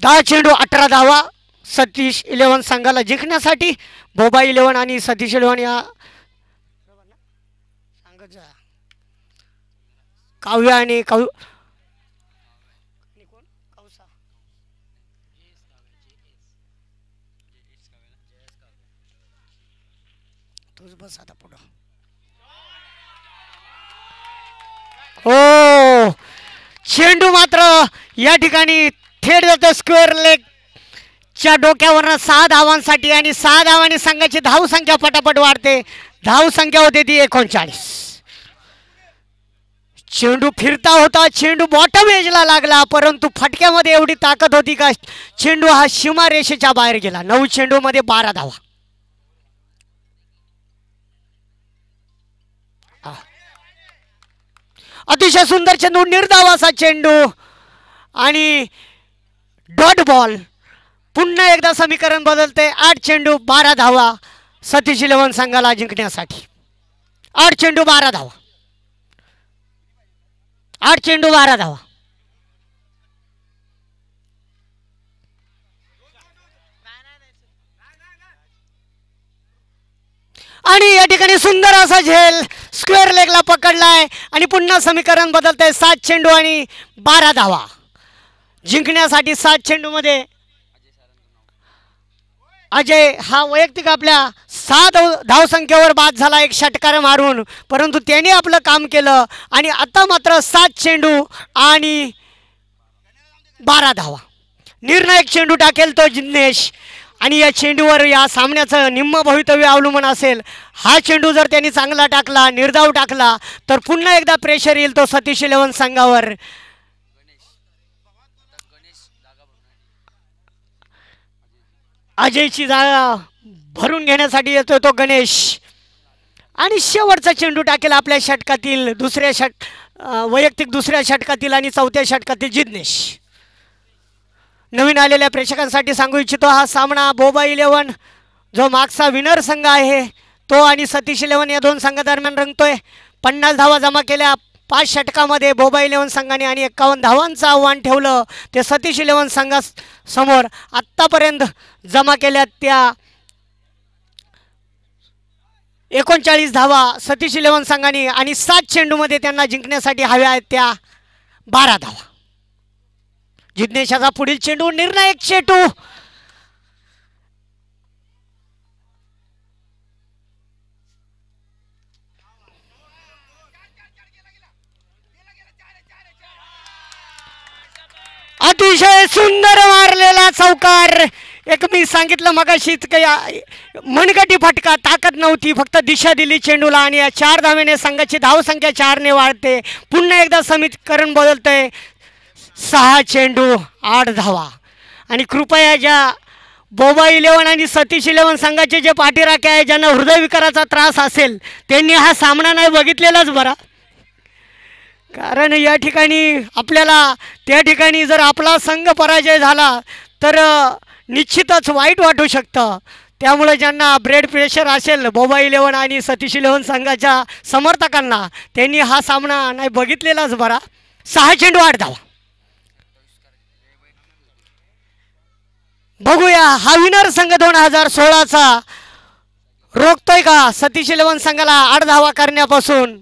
10 चेंडू 18 धावा सतीश इलेव्हन संघाला जिंकण्यासाठी. बोबा इलेव्हन आणि सतीश इलेव्हन या काव्य आणि बस आता पुढं. हो, चेंडू मात्र या ठिकाणी थेट जातो स्क्वेअर लेग च्या डोक्यावरनं 6 धावांसाठी आणि 6 धावांनी संघाची धाव संख्या पटापट वाढते. धाव संख्या होते ती 39. चेंडू फिरता होता, चेंडू बॉटम एजला लागला, परंतु फटक्यामध्ये एवढी ताकद होती का चेंडू हा सीमारेषेच्या बाहेर गेला. 9 चेंडू मध्ये 12 धावा. अतिशय सुंदर चेंडू, निर्धाव असा चेंडू आणि डॉट बॉल. पुन्हा एकदा समीकरण बदलते. 8 चेंडू 12 धावा सतीश इलेव्हन संघाला जिंकण्यासाठी. 8 चेंडू 12 धावा. 8 चेंडू 12 धावा. आणि या ठिकाणी सुंदर असा झेल स्क्वेअर लेगला पकडलाय आणि पुन्हा समीकरण बदलतंय. 7 चेंडू आणि 12 धावा जिंकण्यासाठी. 7 चेंडू मध्ये अजय हा वैयक्तिक आपल्या 6 धावसंख्येवर बाद झाला एक षटकार मारून, परंतु त्याने आपलं काम केलं आणि आता मात्र 7 चेंडू आणि 12 धावा. निर्णायक चेंडू टाकेल तो जिज्ञेश आणि या चेंडूवर या सामन्याचं निम्म भवितव्य अवलंबून असेल. हा चेंडू जर त्यांनी चांगला टाकला, निर्धाव टाकला, तर पुन्हा एकदा प्रेशर येईल तो सतीश इलेव्हन संघावर. अजयची जागा भरून घेण्यासाठी येतो तो गणेश आणि शेवटचा चेंडू टाकेल आपल्या षटकातील वैयक्तिक दुसऱ्या षटकातील आणि चौथ्या षटकातील जिज्ञेश. नवीन आलेल्या प्रेक्षकांसाठी सांगू इच्छितो, हा सामना बोबा इलेव्हन जो मागचा विनर संघ आहे तो आणि सतीश इलेव्हन या 2 संघादरम्यान रंगतोय. 50 धावा जमा केल्या 5 षटकामध्ये बोबा इलेव्हन संघाने आणि 51 धावांचं आव्हान ठेवलं ते सतीश इलेव्हन संघासमोर. आत्तापर्यंत जमा केल्या त्या 39 धावा सतीश इलेव्हन संघाने आणि 7 चेंडूमध्ये त्यांना जिंकण्यासाठी हव्या आहेत त्या 12 धावा. जिज्ञेशाचा पुढील चेंडू, निर्णायक चेंडू. अतिशय सुंदर मारलेला चौकार. एक मी सांगितलं मगाशीच काही मनगटी फटका, ताकद नव्हती, फक्त दिशा दिली चेंडूला आणि या 4 धावेने संघाची धावसंख्या 4 ने वाढते. पुन्हा एकदा समीकरण बदलतंय. 6 चेंडू 8 धावा. आणि कृपया ज्या बोबा इलेव्हन आणि सतीश इलेव्हन संघाचे जे पाठीराखे आहे ज्यांना हृदयविकाराचा त्रास असेल त्यांनी हा सामना नाही बघितलेलाच बरा. कारण या ठिकाणी आपल्याला त्या ठिकाणी जर आपला संघ पराजय झाला तर निश्चितच वाईट वाटू शकतं. त्यामुळे ज्यांना ब्लड प्रेशर असेल बोबा इलेव्हन आणि सतीश इलेव्हन संघाच्या समर्थकांना त्यांनी हा सामना नाही बघितलेलाच बरा. 6 चेंडू 8 धावा. बघूया हा विनर संघ 2016चा रोखतोय का सतीश इलेव्हन संघाला 8 धावा करण्यापासून.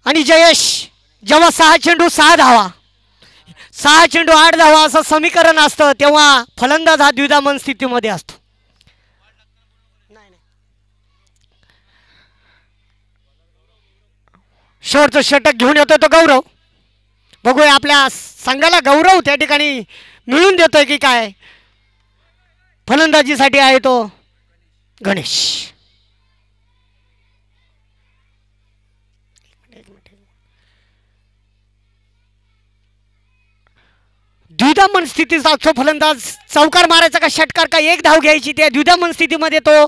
आणि जयेश जेव्हा 6 चेंडू 6 धावा 6 चेंडू 8 धावा असं समीकरण असतं तेव्हा फलंदाज हा द्विधा मन स्थितीमध्ये असतो. शेवटचं षटक घेऊन येतोय तो गौरव. बघूया आपल्या संघाला गौरव त्या ठिकाणी मिळून देतोय की काय. फलंदाजीसाठी आहे तो गणेश. द्विधामन स्थितीत असतो फलंदाज. चौकार मारायचा का षटकार का एक धाव घ्यायची, त्या द्विधामन स्थितीमध्ये तो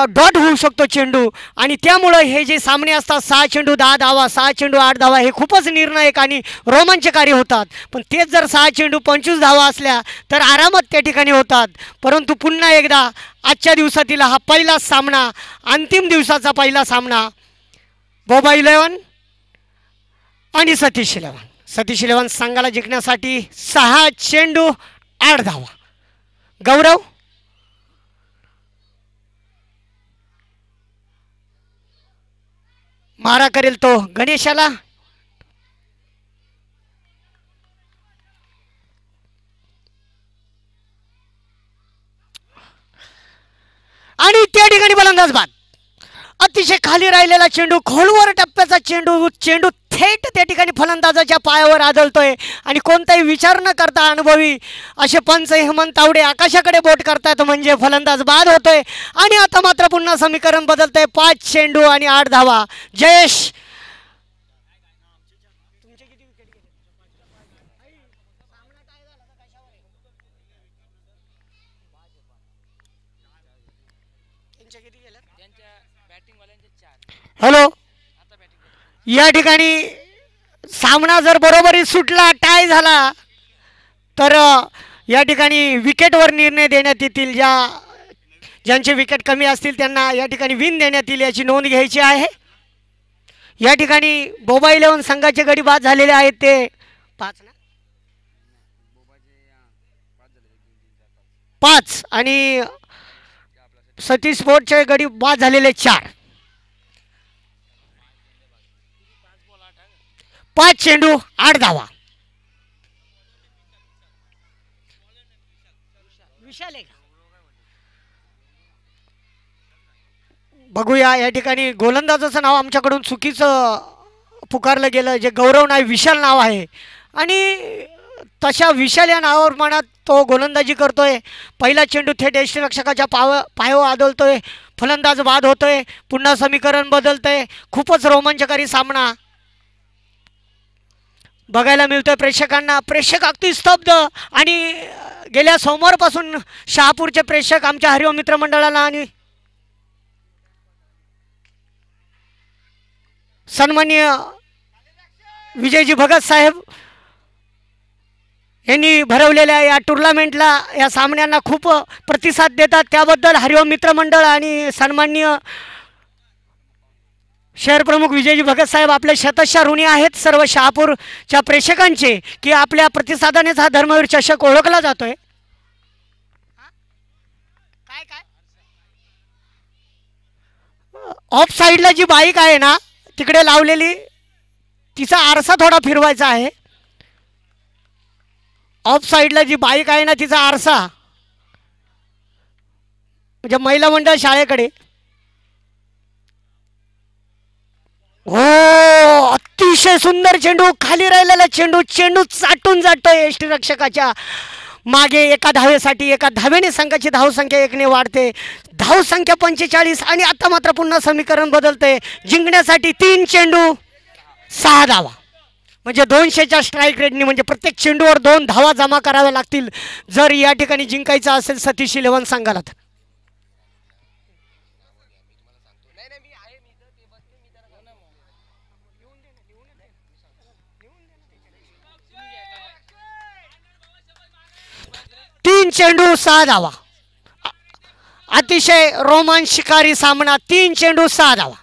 डॉट होऊ शकतो चेंडू. आणि त्यामुळं हे जे सामने असतात 6 चेंडू 10 धावा, 6 चेंडू 8 धावा, हे खूपच निर्णायक आणि रोमांचकारी होतात. पण तेच जर 6 चेंडू 25 धावा असल्या तर आरामात त्या ठिकाणी होतात. परंतु पुन्हा एकदा आजच्या दिवसातील हा पहिला सामना, अंतिम दिवसाचा पहिला सामना, बोबा 11 आणि सतीश 11. सतीश 11 संघाला जिंकण्यासाठी 6 चेंडू 8 धावा. गौरव, मारा करेल तो गणेशाला. आणि त्या ठिकाणी फलंदाज बाद. अतिशय खाली राहिलेला चेंडू, खोलवर टप्प्याचा चेंडू, चेंडू थेट त्या ठिकाणी फलंदाजाच्या पायावर आदळतोय. आणि कोणताही विचार न करता अनुभवी असे पंच हेमंत तावडे आकाशाकडे बोट करतात, म्हणजे फलंदाज बाद होतोय. आणि आता मात्र पुन्हा समीकरण बदलतंय. 5 चेंडू आणि 8 धावा. जयेश, हॅलो, या ठिकाणी सामना जर बरोबरी सुटला, टाय झाला, तर या ठिकाणी विकेटवर निर्णय देण्यात येतील. ज्यांचे विकेट कमी असतील त्यांना या ठिकाणी विन देण्यात येईल, याची नोंद घ्यायची आहे. या ठिकाणी बोबा 11 संघाचे गडी बाद झालेले आहेत, ते 5 आणि सतीश स्पोर्टचे गडी बाद झालेले 4. 5 चेंडू 8 धावा. विशाल आहे का? बघूया. या ठिकाणी गोलंदाजाचं नाव आमच्याकडून चुकीचं पुकारलं गेलं, जे गौरव नाही विशाल नाव आहे. आणि तशा विशाल या नावावर म्हणत तो गोलंदाजी करतोय. पहिला चेंडू थेट यष्टीरक्षकाच्या पायावर आदळतोय, फलंदाज बाद होतोय, पुन्हा समीकरण बदलतंय. खूपच रोमांचकारी सामना बघायला मिळतोय प्रेक्षकांना. प्रेक्षक अगदी स्तब्ध. आणि गेल्या सोमवारपासून शहापूरचे प्रेक्षक आमच्या हरिओम मित्र मंडळाला आणि सन्माननीय विजयजी भगत साहेब यांनी भरवलेल्या या टुर्नामेंटला, या सामन्यांना खूप प्रतिसाद देतात. त्याबद्दल हरिओम मित्र मंडळ आणि सन्माननीय शहर प्रमुख विजयजी भगत साहेब आपले शतशः ऋणी आहेत सर्व शहापूरच्या प्रेक्षकांचे, की आपल्या प्रतिसादानेच हा धर्मवीर चषक ओळखला जातोय. काय काय ऑफ साईडला जी बाईक आहे ना तिकडे लावलेली, तिचा आरसा थोडा फिरवायचा आहे. ऑफ साईडला जी बाईक आहे ना तिचा आरसा, म्हणजे महिला मंडळ शाळेकडे. हो, अतिशय सुंदर चेंडू, खाली राहिलेला चेंडू, चेंडू चाटून जातोय यष्टीरक्षकाच्या मागे. एका धावेसाठी, एका धावेने संघाची धावसंख्या 1 ने वाढते. धावसंख्या 45. आणि आता मात्र पुन्हा समीकरण बदलतंय. जिंकण्यासाठी 3 चेंडू 6 धावा, म्हणजे 200च्या स्ट्राईक रेटने, म्हणजे प्रत्येक चेंडूवर 2 धावा जमा कराव्या लागतील जर या ठिकाणी जिंकायचं असेल सतीश 11 संघाला. तीन चेंडू 6 धावा. अतिशय रोमांचकारी सामना. 3 चेंडू 6 धावा.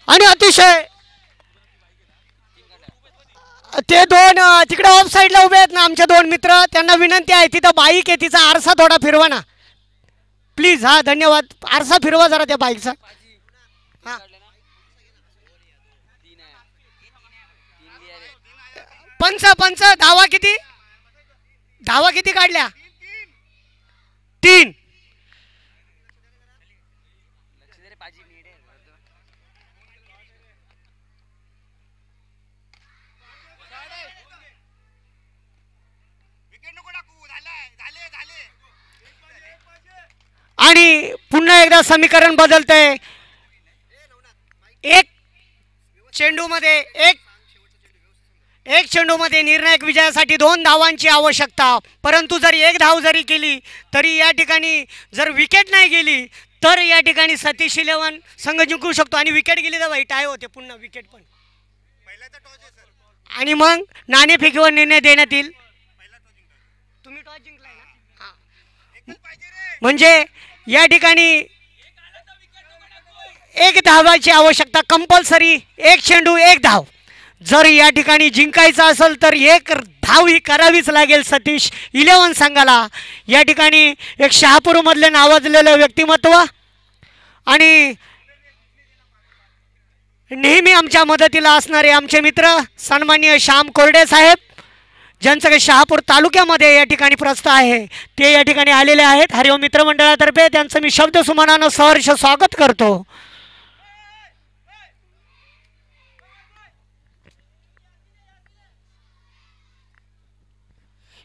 आणि अतिशय ते 2 तिकडे ऑफ साईडला उभे आहेत ना आमचे 2 मित्र, त्यांना विनंती आहे, तिथं बाईक आहे, तिचा आरसा थोडा फिरवा ना प्लीज. हा, धन्यवाद. आरसा फिरवा जरा त्या बाईकचा. हा, पंच धावा किती, धावा किती काढल्या? 3. आणि पुन्हा एकदा समीकरण बदलतंय. एक चेंडूमध्ये एक चेंडूमध्ये निर्णायक विजयासाठी 2 धावांची आवश्यकता. परंतु जर 1 धाव जरी केली तरी या ठिकाणी जर विकेट नाही गेली तर या ठिकाणी सतीश इलेव्हन संघ जिंकू शकतो. आणि विकेट गेली तर वाईट आहे होते पुन्हा विकेट पण. आणि मग नाणेफेकीवर निर्णय देण्यात येईल. तुम्ही टॉस जिंकलाय ना. हां, म्हणजे या ठिकाणी 1 धावाची आवश्यकता कंपल्सरी. 1 चेंडू 1 धाव. जर या ठिकाणी जिंकायचं असेल तर 1 धाव ही करावीच लागेल सतीश इलेव्हन संघाला. या ठिकाणी एक शहापूरमधले नावाजलेलं व्यक्तिमत्व आणि नेहमी आमच्या मदतीला असणारे आमचे मित्र सन्माननीय श्याम कोरडे साहेब, ज्यांचं काही शहापूर तालुक्यामध्ये या ठिकाणी प्रस्थ आहे, ते या ठिकाणी आलेले आहेत. हरिओम मित्रमंडळातर्फे त्यांचं मी शब्द सुमनानं सहर्ष स्वागत करतो.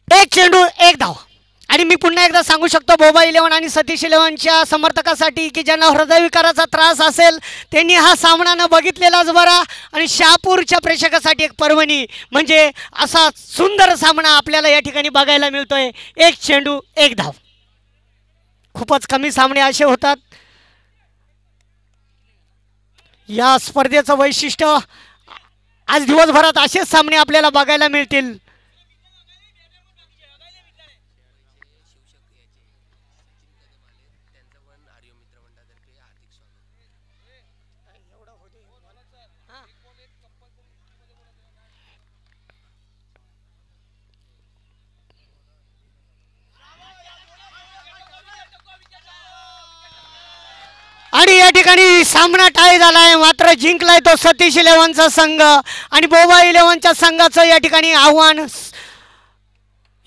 एक चेंडू 1 धाव. आणि मी पुन्हा एकदा सांगू शकतो बोबा इलेव्हन आणि सतीश इलेव्हनच्या समर्थकासाठी की ज्यांना हृदयविकाराचा त्रास असेल त्यांनी हा सामना न बघितलेलाच बरा. आणि शहापूरच्या प्रेक्षकासाठी एक पर्वणी म्हणजे असा सुंदर सामना आपल्याला या ठिकाणी बघायला मिळतोय. 1 चेंडू 1 धाव. खूपच कमी सामने असे होतात. या स्पर्धेचं वैशिष्ट्य आज दिवसभरात असेच सामने आपल्याला बघायला मिळतील. आणि या ठिकाणी सामना टाय झालाय. मात्र जिंकलाय तो सतीश इलेव्हनचा संघ. आणि बोबा इलेव्हनच्या संघाचं या ठिकाणी आव्हान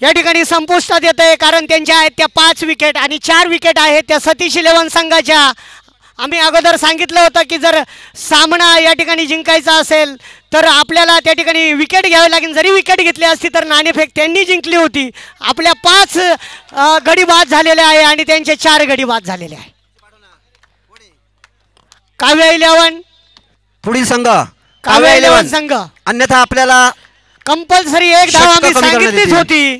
या ठिकाणी संपुष्टात येत आहे. कारण त्यांच्या आहेत त्या 5 विकेट आणि 4 विकेट आहेत त्या सतीश इलेव्हन संघाच्या. आम्ही अगोदर सांगितलं होतं की जर सामना या ठिकाणी जिंकायचा असेल तर आपल्याला त्या ठिकाणी विकेट घ्यावी लागेल. जरी विकेट घेतली असती तर नाणेफेक त्यांनी जिंकली होती. आपल्या 5 गडी बाद झालेले आहे आणि त्यांचे 4 गडी बाद झालेले आहे. काव्य इलेव्हन पुढील संघ काव्य इलेव्हन संघ. अन्यथा आपल्याला कंपल्सरी 1 धाव आम्ही कमी करण्यात सांगितलीच येतील. होती.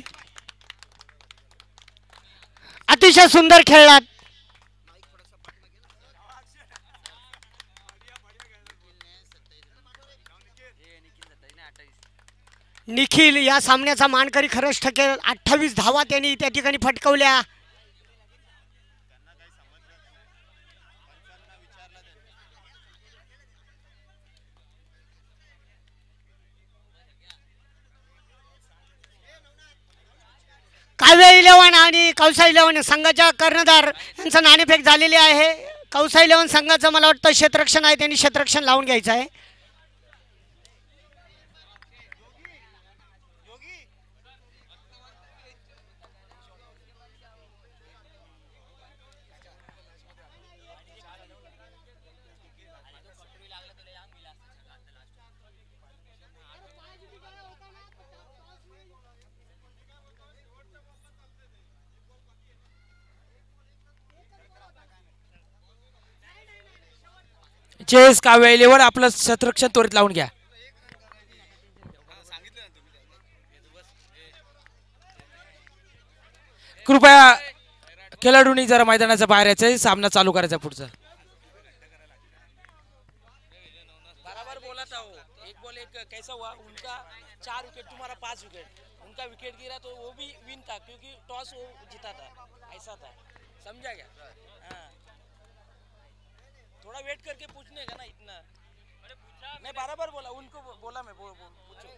अतिशय सुंदर खेळलात. निखिल या सामन्याचा मानकरी खरंच ठकेल. 28 धावा त्यांनी त्या ठिकाणी फटकवल्या. काव्य इलेव्हन आणि कौसा इलेव्हन संघाच्या कर्णधार यांचं नाणेफेक झालेली आहे. कौसा इलेव्हन संघाचं मला वाटतं क्षेत्ररक्षण आहे, त्यांनी क्षेत्ररक्षण लावून घ्यायचं आहे. चेस काव्य इलेव्हन आपलं क्षेत्ररक्षण त्वरित लावून घ्या. कृपया खेळाडूंनी जरा मैदानाच्या बाहेर यायचं, सामना चालू करायचा पुढचा. बराबर बोला था वो. एक बॉल एक कैसा हुआ उनका 4 विकेट तुम्हारा 5 विकेट. उनका विकेट गिरा तो वो भी विन था क्योंकि टॉस वो जीता था. ऐसा था, समझा क्या? हाँ, थोड़ा वेट करके पूछने का ना इतना. नहीं बराबर बोला उनको बोला मैं पूछो.